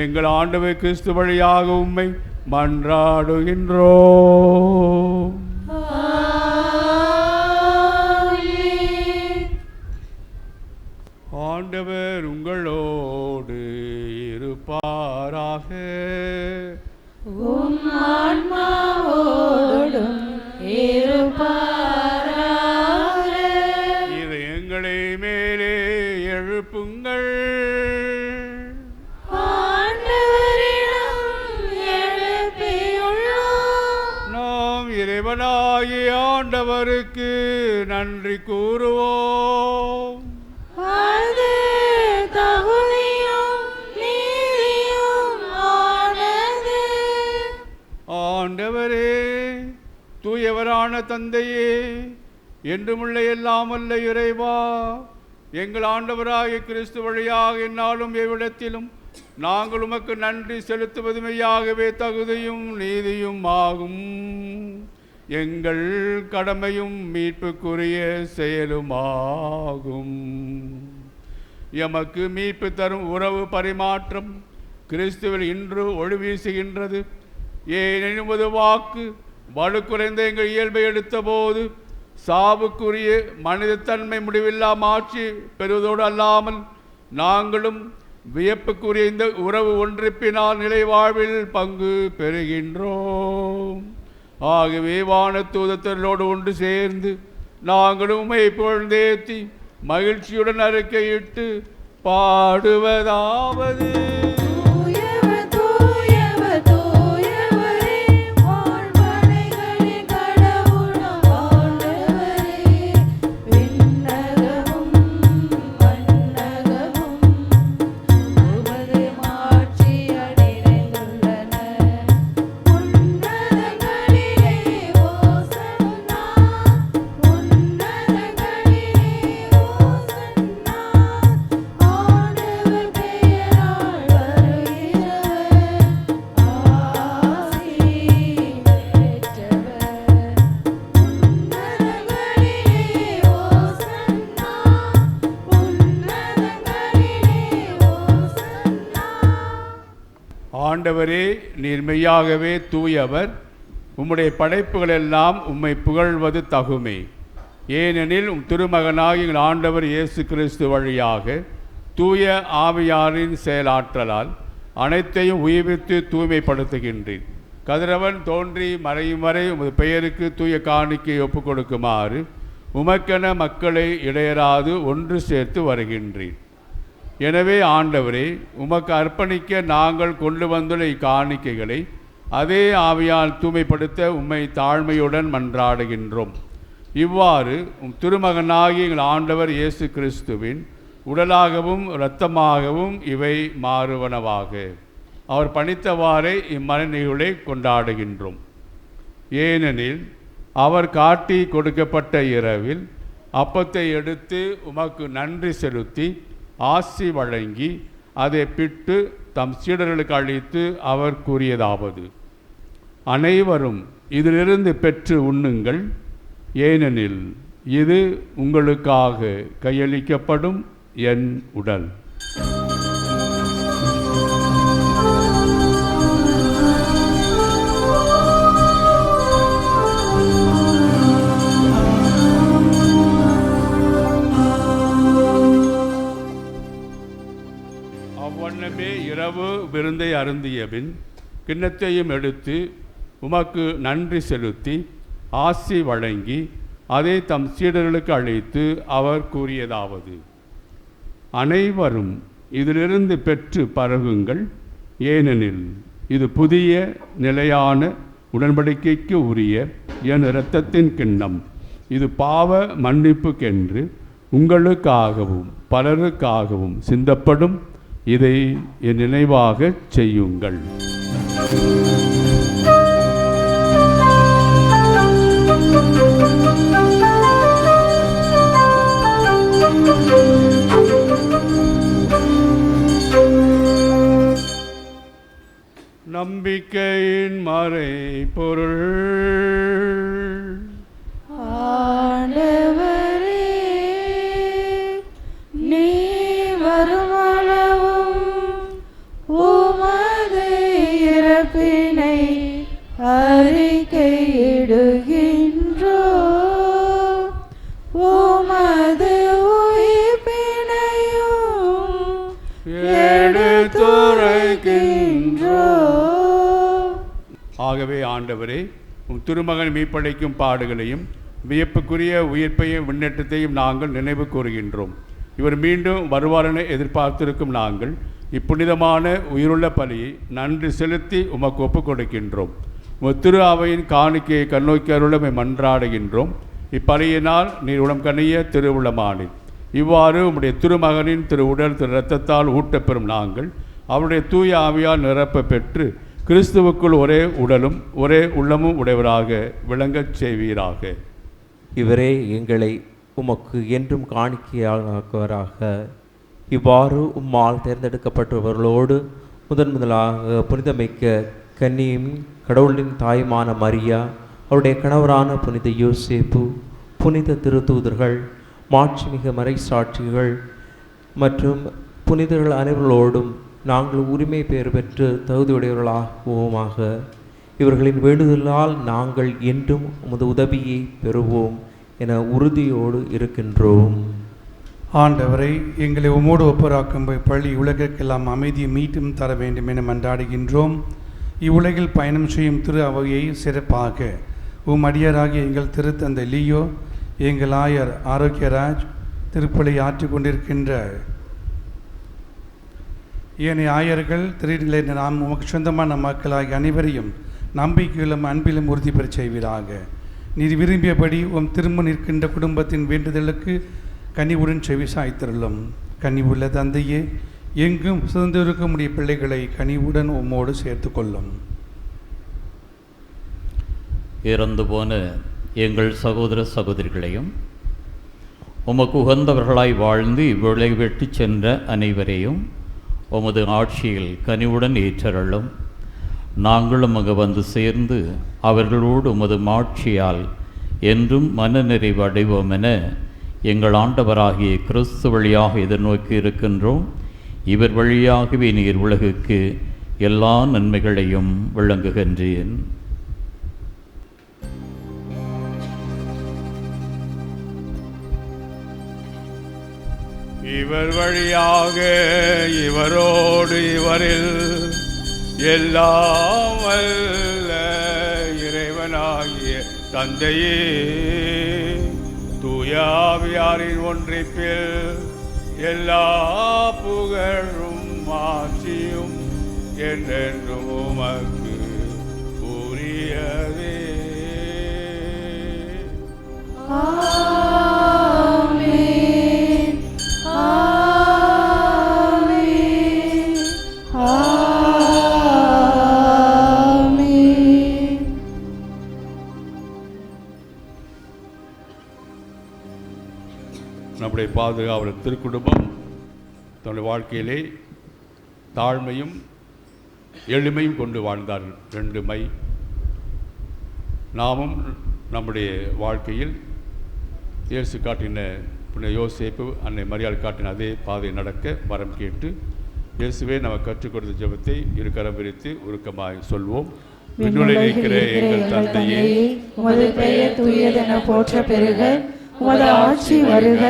எங்கள் ஆண்டவர் கிறிஸ்து வழியாக உம்மை மன்றாடுகின்றோம். ஆண்டவர் உங்களோடு இருப்பாராக. உம் ஆன்மாவோடும் இருப்பாராக. இது எங்களை மேலே எழுப்புங்கள். ஆண்டவரிடம் எழுப்பியுள்ளோம். நாம் இறைவனாகிய ஆண்டவருக்கு நன்றி கூறுவோம். அது தகுதியும் நீதியும் ஆனது. ஆண்டவரே, தூயவரான தந்தையே, என்றுமுள்ள எல்லாம் வல்ல இறைவா, எங்கள் ஆண்டவராகிய கிறிஸ்து வழியாக எந்நாளும் எவ்விடத்திலும் நாங்கள் உமக்கு நன்றி செலுத்துவது மெய்யாகவே தகுதியும் நீதியும் ஆகும். எங்கள் கடமையும் மீட்புக்குரிய செயலுமாகும். எமக்கு மீட்பு தரும் உறவு பரிமாற்றம் கிறிஸ்துவில் இன்று ஒளி வீசுகின்றது. ஏனெனில் உமது வாக்கு வலு குறைந்த எங்கள் இயல்பை எடுத்த போது சாவுக்குரிய மனிதத்தன்மை முடிவில்லா மாட்சி பெறுவதோடு அல்லாமல் நாங்களும் வியப்புக்குரிய இந்த உறவு ஒன்றிப்பினால் நிலைவாழ்வில் பங்கு பெறுகின்றோம். ஆகவே வானதூதர்களோடு ஒன்று சேர்ந்து நாங்களும் உம்மை புகழ்ந்தேத்தி மகிழ்ச்சியுடன் அறிக்கையிட்டு பாடுவதாவது: ஆண்டவரே, நீர் மெய்யாகவே தூயவர். உம்முடைய படைப்புகள் எல்லாம் உம்மை புகழ்வது தகுமே. ஏனெனில் திருமகனாகி எங்கள் ஆண்டவர் இயேசு கிறிஸ்து வழியாக தூய ஆவியாரின் செயலாற்றலால் அனைத்தையும் உயிர்வித்து தூய்மைப்படுத்துகின்றேன். கதிரவன் தோன்றி மறையும் வரை உமது பெயருக்கு தூய காணிக்கை ஒப்புக் கொடுக்குமாறு உமக்கென மக்களை இடையராது ஒன்று சேர்த்து வருகின்றேன். எனவே ஆண்டவரே, உமக்கு அர்ப்பணிக்க நாங்கள் கொண்டு வந்துள்ள இக்காணிக்கைகளை அதே ஆவியால் தூய்மைப்படுத்த உம்மை தாழ்மையுடன் மன்றாடுகின்றோம். இவ்வாறு திருமகனாகி எங்கள் ஆண்டவர் இயேசு கிறிஸ்துவின் உடலாகவும் இரத்தமாகவும் இவை மாறுவனவாக. அவர் பணித்தவாறே இம்மறைநிகழ்வை கொண்டாடுகின்றோம். ஏனெனில் அவர் காட்டி கொடுக்கப்பட்ட இரவில் அப்பத்தை எடுத்து உமக்கு நன்றி செலுத்தி ஆசி வழங்கி அதை பிட்டு தம் சீடர்களுக்கு அளித்து அவர் கூறியதாவது: அனைவரும் இதிலிருந்து பெற்று உண்ணுங்கள், ஏனெனில் இது உங்களுக்காக கையளிக்கப்படும் என் உடல். அவ்வண்ணமே இரவு விருந்தை அருந்திய பின் கிண்ணத்தையும் எடுத்து உமக்கு நன்றி செலுத்தி ஆசி வழங்கி அதை தம் சீடர்களுக்கு அளித்து அவர் கூறியதாவது: அனைவரும் இதிலிருந்து பெற்று பருகுங்கள், ஏனெனில் இது புதிய நிலையான உடன்படிக்கைக்கு உரிய என் இரத்தத்தின் கிண்ணம். இது பாவ மன்னிப்புக்கென்று உங்களுக்காகவும் பலருக்காகவும் சிந்தப்படும். இதை என் நினைவாக செய்யுங்கள். நம்பிக்கையின் மறைபொருள். ஆண்டவரே, நீ வருமளவும் உமது இறப்பினை அறிக்கையிடுகின்றோம், உமது உயிர்ப்பினையும் எடுத்துரைக்கின்றோம். ஆகவே ஆண்டவரே, உம் திருமகன் மீட்பளிக்கும் பாடுகளையும் வியப்புக்குரிய உயிர்ப்பையும் விண்ணேற்றத்தையும் நாங்கள் நினைவு கூறுகின்றோம். இவர் மீண்டும் வருவாரென எதிர்பார்த்திருக்கும் நாங்கள் இப்புனிதமான உயிருள்ள பலியை நன்றி செலுத்தி உமக்கு ஒப்புக் கொடுக்கின்றோம். திரு அவையின் காணிக்கையை கண்ணோக்கி அருளமை மன்றாடுகின்றோம். இப்பலியினால் நீர் உடம் கனிய திருவுளமானீர். இவ்வாறு உம்முடைய திருமகனின் திரு உடல் திரு இரத்தத்தால் ஊட்டப்பெறும் நாங்கள் அவருடைய தூய ஆவியால் நிரப்ப பெற்று கிறிஸ்துவுக்குள் ஒரே உடலும் ஒரே உள்ளமும் உடையவராக விளங்கச் செய்வீராக. இவரே எங்களை உமக்கு என்றும் காணிக்கையாக்குவராக. இவ்வாறு உம்மால் தேர்ந்தெடுக்கப்பட்டவர்களோடு முதலாக புனிதமிக்க கன்னியும் கடவுளின் தாயுமான மரியா, அவருடைய கணவரான புனித யோசேப்பு, புனித திருத்தூதர்கள், மாட்சிமிக மறைசாட்சிகள் மற்றும் புனிதர்கள் அனைவர்களோடும் நாங்கள் உரிமை பெயர் பெற்று தகுதியுடையவர்களாகுவோமாக. இவர்களின் வேண்டுதலால் நாங்கள் என்றும் உமது உதவியை பெறுவோம் என உறுதியோடு இருக்கின்றோம். ஆண்டவரை எங்களை உமோடு ஒப்பராக்கும் பள்ளி உலகிற்கெல்லாம் அமைதியை மீட்டும் தர வேண்டும் என மன்றாடுகின்றோம். இவ்வுலகில் பயணம் செய்யும் திரு அவையை சிறப்பாக அடியாராகிய எங்கள் திருத்தந்தை லியோ, எங்கள் ஆயர் ஆரோக்கியராஜ், திருப்பலி ஆற்றிக் கொண்டிருக்கின்ற ஏனைய ஆயர்கள், திருநிலை நாம் உமக்கு சொந்தமான மக்களாகிய அனைவரையும் நம்பிக்கையிலும் அன்பிலும் உறுதி பெறச் செய்வீராக. நீர் விரும்பியபடி உம் திரும்ப நிற்கின்ற குடும்பத்தின் வேண்டுதலுக்கு கனிவுடன் செவி சாய்த்திருளும். கனிவுள்ள தந்தையே, எங்கும் சுதந்திருக்கும் உடைய பிள்ளைகளை கனிவுடன் உம்மோடு சேர்த்து கொள்ளும். இறந்து போன எங்கள் சகோதர சகோதரிகளையும் உமக்கு உகந்தவர்களாய் வாழ்ந்து இவ்வுலகை வெட்டி சென்ற அனைவரையும் உமது ஆட்சியில் கனிவுடன் ஏற்றருளும். நாங்களும் அங்கு வந்து சேர்ந்து அவர்களோடு உமது மாட்சியால் என்றும் மனநிறைவு அடைவோம் என எங்கள் ஆண்டவராகிய கிறிஸ்து வழியாக எதிர்நோக்கி இருக்கின்றோம். இவர் வழியாகவே நீர் உலகுக்கு எல்லா நன்மைகளையும் வழங்குகின்றேன். இவர் வழியாக இவரோடு இவரில் எல்லாம் வல்ல இறைவனாகிய தந்தையே, தூயாவியாரின் ஒன்றிப்பில் எல்லா புகழும் ஆட்சியும் என்றென்றும் உமக்கு உரியதே. ஆமென். ஆமென். ஆமென். நம்முடைய பாதுகாவலர் திருக்குடும்பம் தன்னுடைய வாழ்க்கையிலே தாழ்மையும் எளிமையும் கொண்டு வாழ்ந்தார்கள். 2 மை. நாமும் நம்முடைய வாழ்க்கையில் இயேசு காட்டின புனித யோசேப்பு, அன்னை மரியாள் காட்டின அதே பாதை நடக்க வரம் கேட்டு இயேசுவே நமக்கு கற்றுக் கொடுத்த ஜெபத்தை இருக்கரம் விரித்து உருக்கமாய் சொல்வோம். விண்ணுலகில் எங்கள் தந்தையே, உமது பெயர் தூயதென போற்ற பெறுக. உமது ஆட்சி வருக.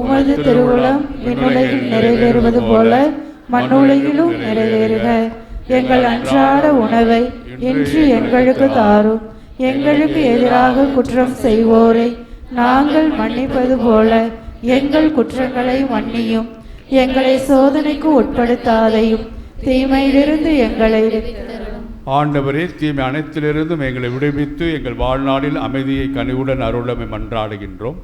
உமது திருவுளம் விண்ணுலகில் நிறைவேறுவது போல மண்ணுலகிலும் நிறைவேறுக. எங்கள் அன்றாட உணவை இன்று எங்களுக்கு தாரும். எங்களுக்கு எதிராக குற்றம் செய்வோரை நாங்கள் மன்னிப்பது போல எங்கள் குற்றங்களை மன்னியும். எங்களை சோதனைக்கு உட்படுத்தாதையும் தீமையிலிருந்து எங்களை ஆண்டவரே, தீமை அனைத்திலிருந்தும் எங்களை விடுவித்து எங்கள் வாழ்நாளில் அமைதியை கனிவுடன் அருளமை மன்றாடுகின்றோம்.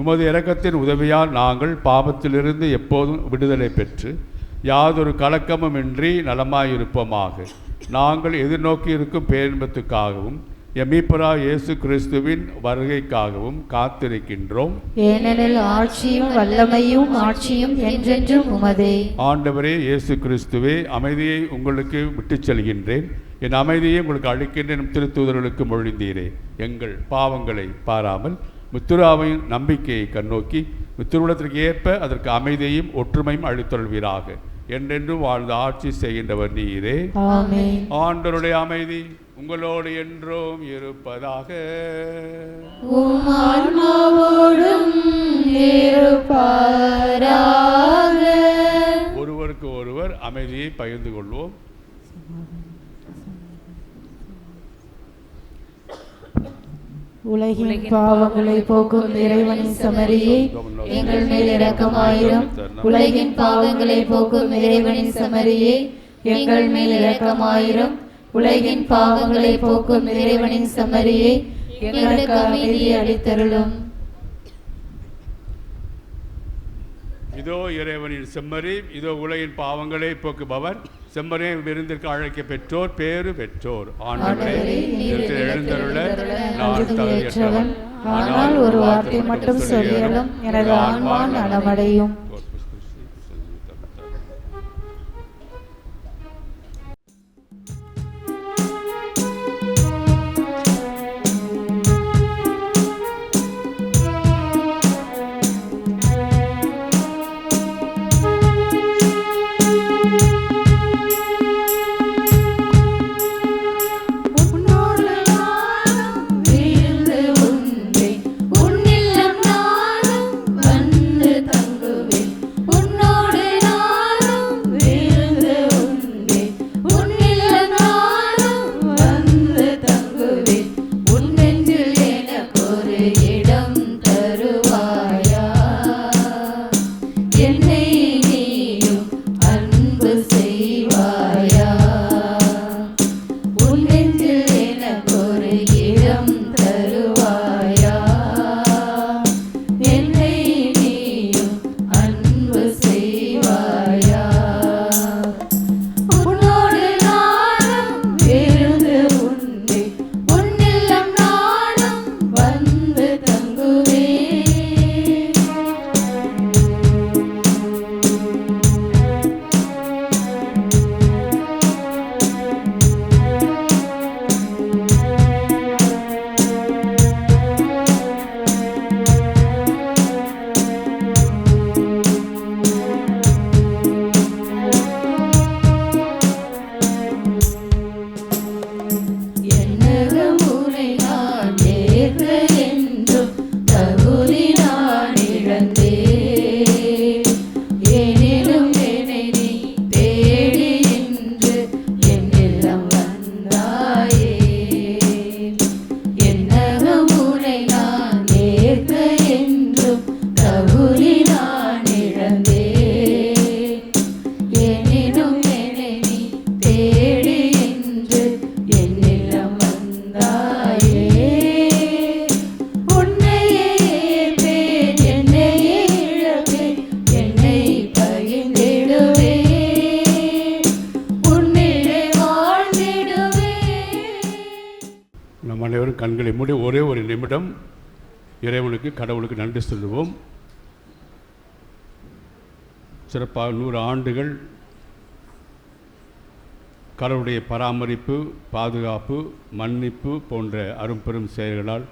உமது இரக்கத்தின் உதவியால் நாங்கள் பாவத்திலிருந்து எப்போதும் விடுதலை பெற்று யாதொரு கலக்கமுமின்றி நலமாயிருப்போமாக. நாங்கள் எதிர்நோக்கி இருக்கும் பேரின்பத்துக்காகவும் எமீப்பரா இயேசு கிறிஸ்துவின் வருகைக்காகவும் காத்திருக்கின்றோம். ஏனெனில் ஆட்சியும் வல்லமையும் ஆட்சியும் என்றென்றும் உமதே. ஆண்டவரே இயேசு கிறிஸ்துவே, அமைதியை உங்களுக்கு விட்டுச் செல்கின்றேன், என் அமைதியை உங்களுக்கு அளிக்கின்றேன் திருத்தூதர்களுக்கு மொழிந்தீரே. எங்கள் பாவங்களை பாராமல் முத்துராவையும் நம்பிக்கையை கண்ணோக்கி முத்துருளத்திற்கு ஏற்ப அதற்கு அமைதியையும் ஒற்றுமையும் அளித்தொள்வீராக. என்றென்றும் வாழ்ந்து ஆட்சி செய்கின்றவர் நீரே. ஆமென். ஆண்டவருடைய அமைதி உங்களோடு என்றும் இருப்பதாக. உம் ஆன்மாவோடும் இருப்பாராக. ஒருவருக்கு ஒருவர் அமைதியை பகிர்ந்து கொள்வோம். உலகின் பாவங்களை போக்கும் இறைவனின் சமரியை எங்கள் மேல் இரக்கமாயிரும். உலகின் பாவங்களை போக்கும் இறைவனின் சமரியை எங்கள் மேல் இரக்கமாயிரும். உலகின் பாவங்களை போக்கும் இறைவனின் சமரியை எங்களுக்கு அமைதி அளித்தருளும். இதோ இறைவனின் செம்மறி, இதோ உலகின் பாவங்களை போக்குபவர். செம்மறே விருந்திற்கு அழைக்க பெற்றோர் பேறு பெற்றோர். ஆண்டவரே, எழுந்தருள நான் தகுதியற்றவன், ஆனால் ஒரு வார்த்தை மட்டும் சொல்லியலும் எனது ஆன்மா நலமடையும். உன்னில்லம் நானும் வந்து தங்குவேன். அனைவரும் கண்களை மூடி ஒரே ஒரு நிமிடம் இறைவனுக்கு கடவுளுக்கு நன்றி சொல்லுவோம். சிறப்பாக 100 ஆண்டுகள் கடவுளுடைய பராமரிப்பு, பாதுகாப்பு, மன்னிப்பு போன்ற அரும்பெரும் செயல்களால்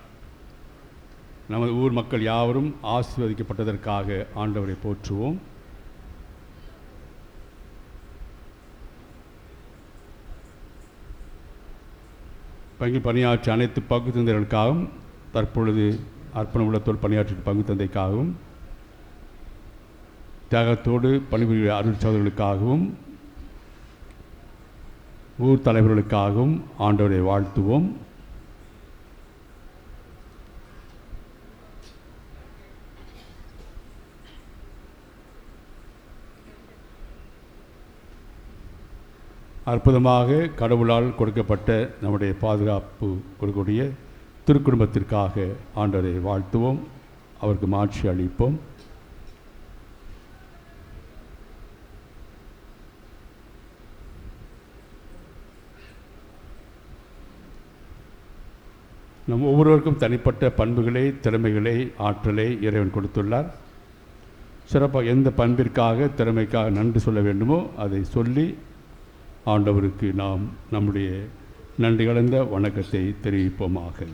நமது ஊர் மக்கள் யாவரும் ஆசீர்வதிக்கப்பட்டதற்காக ஆண்டவரை போற்றுவோம். பங்கில் பணியாற்றிய அனைத்து பங்கு தந்தைகளுக்காகவும், தற்பொழுது அர்ப்பண உள்ளத்தோடு பணியாற்றிய பங்கு தந்தைக்காகவும், தியாகத்தோடு பணிபுரிய அருள் சகோதரர்களுக்காகவும், ஊர் தலைவர்களுக்காகவும் ஆண்டவரை வாழ்த்துவோம். அற்புதமாக கடவுளால் கொடுக்கப்பட்ட நம்முடைய பாதுகாப்பு கொடுக்கக்கூடிய திருக்குடும்பத்திற்காக ஆண்டவரை வாழ்த்துவோம், அவருக்கு மாட்சி அளிப்போம். நம் ஒவ்வொருவருக்கும் தனிப்பட்ட பண்புகளை, திறமைகளை, ஆற்றலை இறைவன் கொடுத்துள்ளார். சிறப்பாக எந்த பண்பிற்காக, திறமைக்காக நன்றி சொல்ல வேண்டுமோ அதை சொல்லி ஆண்டவருக்கு நாம் நம்முடைய நன்றி கலந்த வணக்கத்தை தெரிவிப்போமாக.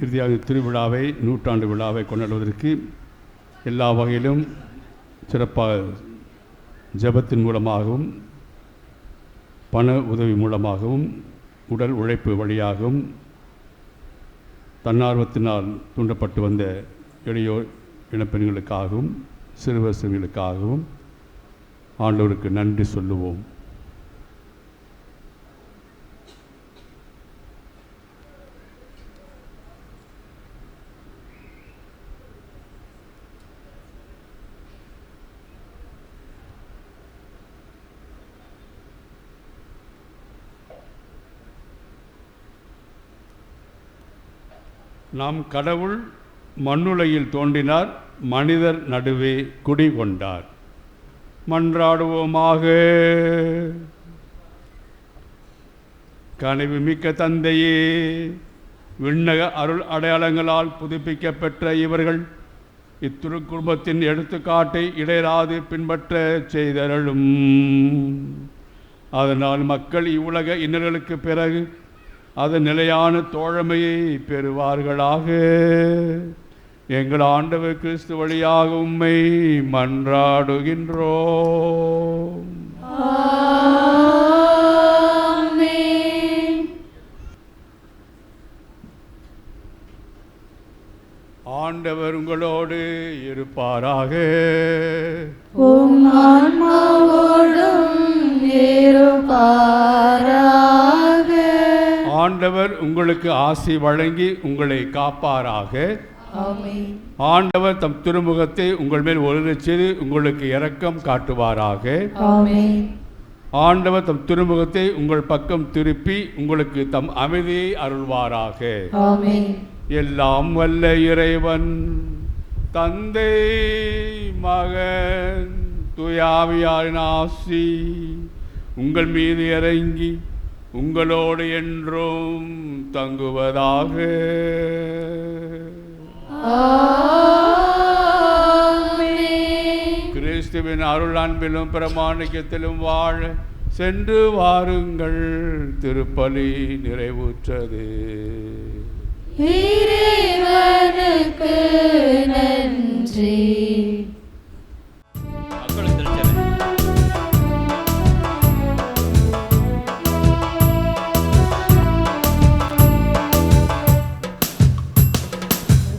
இறுதியாக திருவிழாவை, 100ஆண்டு விழாவை கொண்டாடுவதற்கு எல்லா வகையிலும் சிறப்பாக ஜெபத்தின் மூலமாகவும், பண உதவி மூலமாகவும், உடல் உழைப்பு வழியாகவும், தன்னார்வத்தினால் தூண்டப்பட்டு வந்த இளையோர் இளப்பெண்களுக்காகவும், சிறுவர் சிறுமிகளுக்காகவும் ஆண்டவருக்கு நன்றி சொல்லுவோம். நாம் கடவுள் மண்ணுலகில் தோன்றினார், மனிதர் நடுவே குடிகொண்டார். மன்றாடுவோமாக. கனிவு மிக்க தந்தையே, விண்ணக அருள் அடையாளங்களால் புதுப்பிக்கப்பெற்ற இவர்கள் இத்திருக்குடும்பத்தின் எடுத்துக்காட்டை இடையராது பின்பற்ற செய்தருளும். அதனால் மக்கள் இவ்வுலக இன்னல்களுக்கு பிறகு அதன் நிலையான தோழமையை பெறுவார்களாக. எங்கள் ஆண்டவர் கிறிஸ்து வழியாக உம்மை மன்றாடுகின்றோம். ஆண்டவர் உங்களோடு இருப்பாராக. உம் ஆன்மாவோடும் இருப்பாராக. ஆண்டவர் உங்களுக்கு ஆசி வழங்கி உங்களை காப்பாராக. ஆமென். ஆண்டவர் தம் திருமுகத்தை உங்கள் மேல் ஒளிரச் செய்து உங்களுக்கு இரக்கம் காட்டுவாராக. ஆமென். ஆண்டவர் தம் திருமுகத்தை உங்கள் பக்கம் திருப்பி உங்களுக்கு தம் அமைதியை அருள்வாராக. ஆமென். எல்லாம் வல்ல இறைவன் தந்தை, மகன், தூயாவியாரின் ஆசி உங்கள் மீது இறங்கி உங்களோடு என்றும் தங்குவதாக. கிறிஸ்துவின் அருள் அன்பிலும் பிரமாணிக்கத்திலும் வாழ சென்று வாருங்கள். திருப்பலி நிறைவுற்றது. இறைவனுக்கு நன்றி.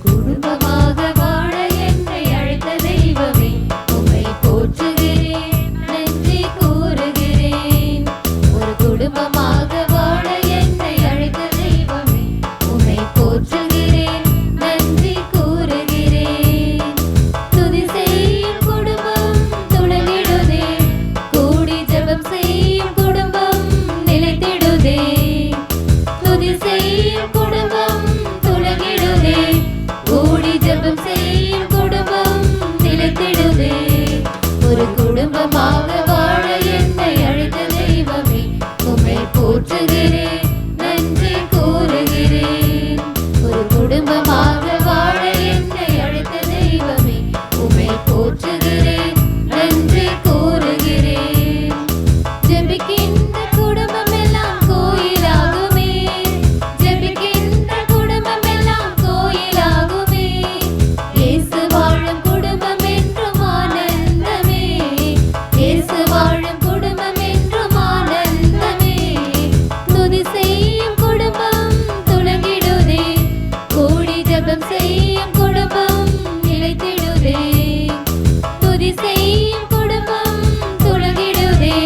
குடும்பமாக வாழ என்னை அழைத்த தெய்வமே, உம்மை போற்றுகிறேன், நன்றி கூறுகிறேன். ஒரு குடும்பமாக வாழ என்னை அழைத்த தெய்வமே, உம்மை போற்றுகிறேன், நன்றி கூறுகிறேன். போற்றுகிறேன், நன்றி கூறுகிறேன். ஜெபிக்கின்ற குடும்பம் எல்லாம் கோயிலாகுமே, ஜெபிக்கின்ற குடும்பம் எல்லாம் கோயிலாகுமே. இயேசு வாழும் குடும்பம் என்றும் ஆனந்தமே, இயேசு வாழும் குடும்பம் என்றும் ஆனந்தமே. துதி செய்யும் குடும்பம் துலங்கிடுதே, கூடி ஜெபம் செய்யும் குடும்பம் நிலைத்திடுதே. துதி செய்யும் குடும்பம் துலங்கிடுதே,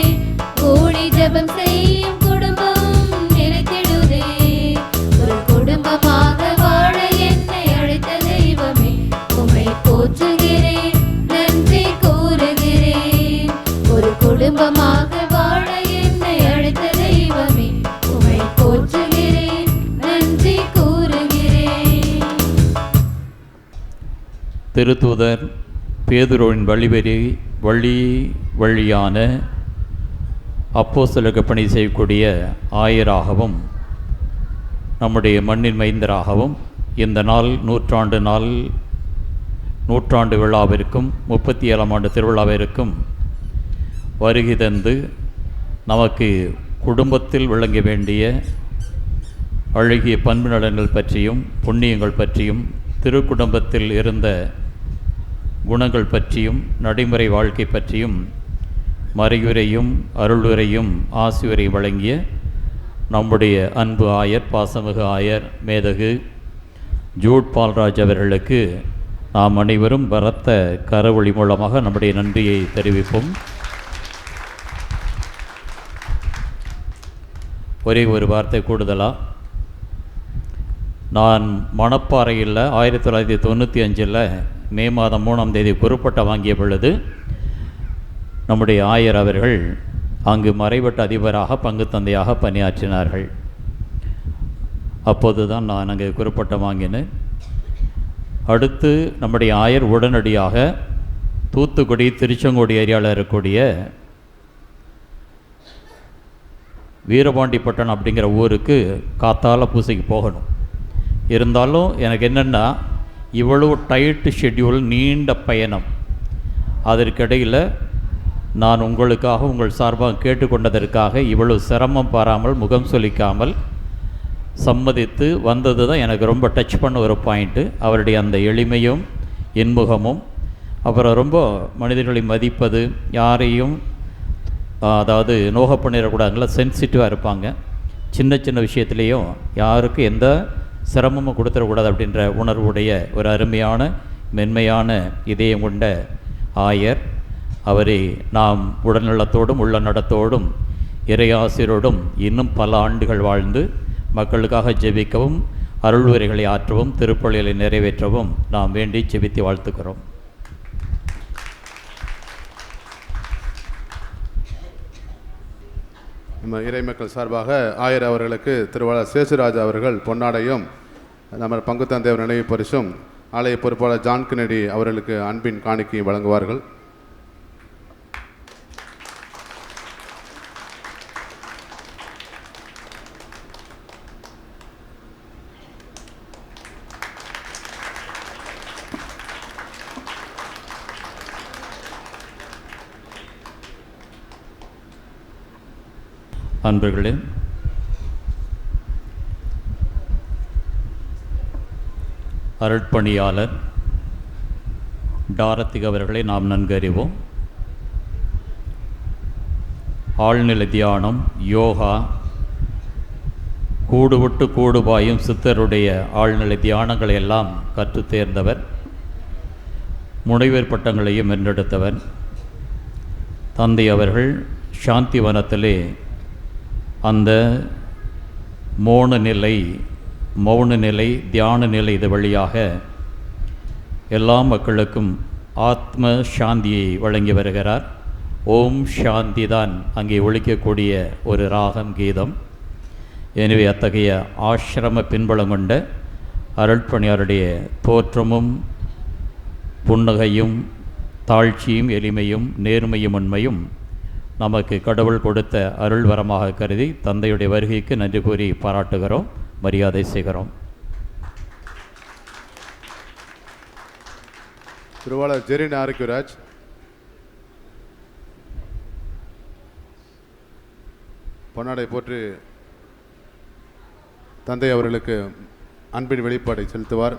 கூடி ஜெபம் செய்யும் குடும்பம் நிலைத்திடுதே. ஒரு குடும்பமாக வாழ என்னை அழைத்த தெய்வமே, உம்மை போற்றுகிறேன், நன்றி கூறுகிறேன். ஒரு குடும்பமாக வாழ என்னை அழைத்த தெய்வமே, உம்மை போற்றுகிறேன், நன்றி கூறுகிறேன். திருத்தூதர் பேதுருவின் வழியான அப்போஸ்தலருக்கு பணி செய்யக்கூடிய ஆயராகவும் நம்முடைய மண்ணின் மைந்தராகவும் இந்த நூற்றாண்டு விழாவிற்கும் 37ஆம் ஆண்டு திருவிழாவிற்கும் வருகை தந்து நமக்கு குடும்பத்தில் விளங்க வேண்டிய அழகிய பண்பு நலன்கள் பற்றியும் புண்ணியங்கள் பற்றியும் திருக்குடும்பத்தில் இருந்த குணங்கள் பற்றியும் நடைமுறை வாழ்க்கை பற்றியும் மறையுரையும் அருளுரையும் ஆசியுரை வழங்கிய நம்முடைய அன்பு ஆயர், பாசமிகு ஆயர் மேதகு ஜூட் பால்ராஜ் அவர்களுக்கு நாம் அனைவரும் பரத்த கரவொளி மூலமாக நம்முடைய நன்றியை தெரிவிப்போம். ஒரே ஒரு வார்த்தை கூடுதலாக, நான் மணப்பாறையில் 1995 மே மாதம் 3ஆம் தேதி பொறுப்பட்டம் வாங்கிய பொழுது நம்முடைய ஆயர் அவர்கள் அங்கு மறைவட்ட அதிபராக பங்கு தந்தையாக பணியாற்றினார்கள். அப்போது தான் நான் அங்கே குறிப்பட்டம் வாங்கினேன். அடுத்து நம்முடைய ஆயர் உடனடியாக தூத்துக்குடி திருச்செங்கோடு ஏரியாவில் இருக்கக்கூடிய வீரபாண்டிப்பட்டினம் அப்படிங்கிற ஊருக்கு காத்தால பூசைக்கு போகணும். இருந்தாலும் எனக்கு என்னென்னா, இவ்வளோ டைட்டு ஷெட்யூல், நீண்ட பயணம், அதற்கிடையில் நான் உங்களுக்காக உங்கள் சார்பாக கேட்டுக்கொண்டதற்காக இவ்வளோ சிரமம் பாராமல் முகம் சொலிக்காமல் சம்மதித்து வந்தது தான் எனக்கு ரொம்ப டச் பண்ண ஒரு பாயிண்ட்டு. அவருடைய அந்த எளிமையும் இன்முகமும், அப்புறம் ரொம்ப மனிதர்களை மதிப்பது, யாரையும் அதாவது நோக பண்ணிடக்கூடாதுங்களா, சென்சிட்டிவாக இருப்பாங்க. சின்ன சின்ன விஷயத்துலேயும் யாருக்கு எந்த சிரமமும் கொடுத்துடக்கூடாது அப்படின்ற உணர்வுடைய ஒரு அருமையான மென்மையான இதயம் கொண்ட ஆயர். அவரை நாம் உடல்நலத்தோடும் உள்ள நடத்தோடும் இறையாசிரோடும் இன்னும் பல ஆண்டுகள் வாழ்ந்து மக்களுக்காக ஜெபிக்கவும் அருள் உரைகளை ஆற்றவும் திருப்பலிகளை நிறைவேற்றவும் நாம் வேண்டி ஜெபித்து வாழ்த்துக்கிறோம். நம்ம இறைமக்கள் சார்பாக ஆயர் அவர்களுக்கு திருவாளர் சேசுராஜா அவர்கள் பொன்னாடையும் நம்ம பங்கு தந்தையர் நினைவு பரிசும் ஆலய பொறுப்பாளர் ஜான் கென்னடி அவர்களுக்கு அன்பின் காணிக்கையும் வழங்குவார்கள். அன்பர்களே, அருட்பணியாளர் டாரத்திக் அவர்களை நாம் நன்கு அறிவோம். ஆழ்நிலை தியானம், யோகா, கூடுவிட்டு கூடுபாயும் சித்தருடைய ஆழ்நிலை தியானங்களை எல்லாம் கற்று தேர்ந்தவர். முனைவர் பட்டங்களையும் வென்றெடுத்தவர். தந்தை அவர்கள் சாந்தி வனத்திலே அந்த மௌன நிலை, தியான நிலை இது வழியாக எல்லா மக்களுக்கும் ஆத்ம சாந்தியை வழங்கி வருகிறார். ஓம் சாந்தி தான் அங்கே ஒலிக்கக்கூடிய ஒரு ராகம், கீதம். எனவே அத்தகைய ஆசிரம பின்பலம் கொண்ட அருட்பணியாருடைய தோற்றமும் புன்னகையும் தாழ்ச்சியும் எளிமையும் நேர்மையும் உண்மையும் நமக்கு கடவுள் கொடுத்த அருள் வரமாக கருதி தந்தையுடைய வருகைக்கு நன்றி கூறி பாராட்டுகிறோம், மரியாதை செய்கிறோம். திருவாளர் ஜெரின் ஆரோக்கியராஜ், பொன்னாடை போற்று தந்தை அவர்களுக்கு அன்பின் வெளிப்பாடை செலுத்துவார்.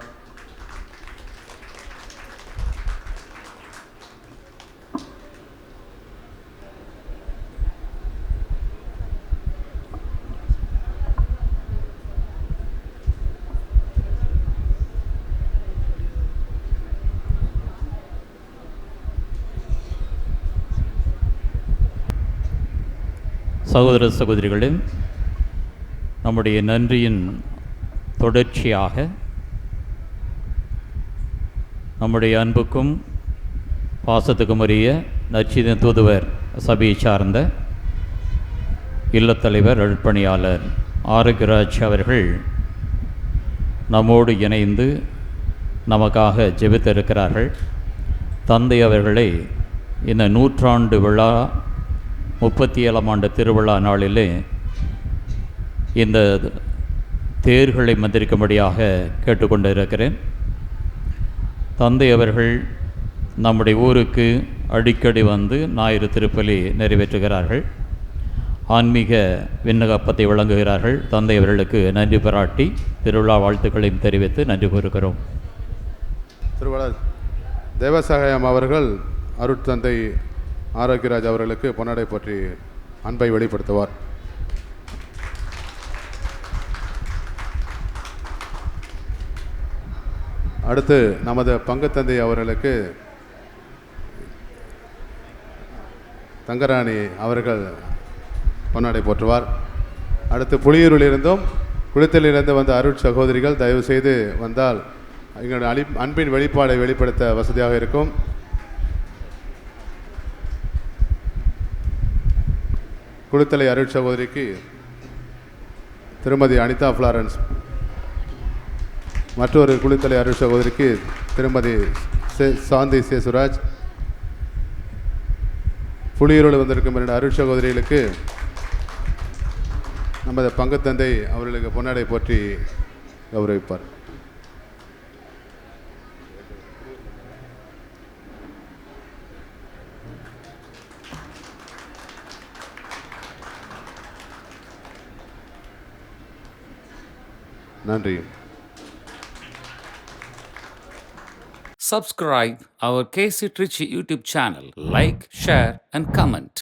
சகோதர சகோதரிகளே, நம்முடைய நன்றியின் தொடர்ச்சியாக நம்முடைய அன்புக்கும் பாசத்துக்கும் உரிய நற்செய்தி தூதுவர் சபையை சார்ந்த இல்லத்தலைவர் அருட்பணியாளர் ஆரோக்கியராஜ் அவர்கள் நம்மோடு இணைந்து நமக்காக ஜெபித்திருக்கிறார்கள். தந்தை அவர்களை இந்த 100ஆண்டு விழா 37ஆம் ஆண்டு திருவிழா நாளிலே இந்த தேர்களை மந்திரிக்கும்படியாக கேட்டுக்கொண்டு இருக்கிறேன். தந்தை அவர்கள் நம்முடைய ஊருக்கு அடிக்கடி வந்து ஞாயிறு திருப்பலி நிறைவேற்றுகிறார்கள். ஆன்மீக விண்ணகப்பத்தை வழங்குகிறார்கள். தந்தை அவர்களுக்கு நன்றி பாராட்டி திருவிழா வாழ்த்துக்களையும் தெரிவித்து நன்றி கூறுகிறோம். திருவாளர் தேவசகாயம் அவர்கள் அருட்தந்தை ஆரோக்கியராஜ் அவர்களுக்கு பொன்னாடை பற்றி அன்பை வெளிப்படுத்துவார். அடுத்து நமது பங்குத்தந்தை அவர்களுக்கு தங்கராணி அவர்கள் பொன்னாடை போற்றுவார். அடுத்து புளியூரிலிருந்தும் குளித்தலிலிருந்து வந்த அருட் சகோதரிகள் தயவு செய்து வந்தால் எங்களுடைய அன்பின் வெளிப்பாடை வெளிப்படுத்த வசதியாக இருக்கும். குளித்தலை அருட் சகோதரிக்கு திருமதி அனிதா ஃப்ளாரன்ஸ், மற்றொரு குளித்தலை அருட் சகோதரிக்கு திருமதி சாந்தி சேசுராஜ், புளியூரில் வந்திருக்கும் 2 அருட் சகோதரிகளுக்கு நமது பங்குத்தந்தை அவர்களுக்கு பொன்னாடை போற்றி கௌரவிப்பார். நன்றி. Subscribe our KC Trichy YouTube channel. Like, share and comment.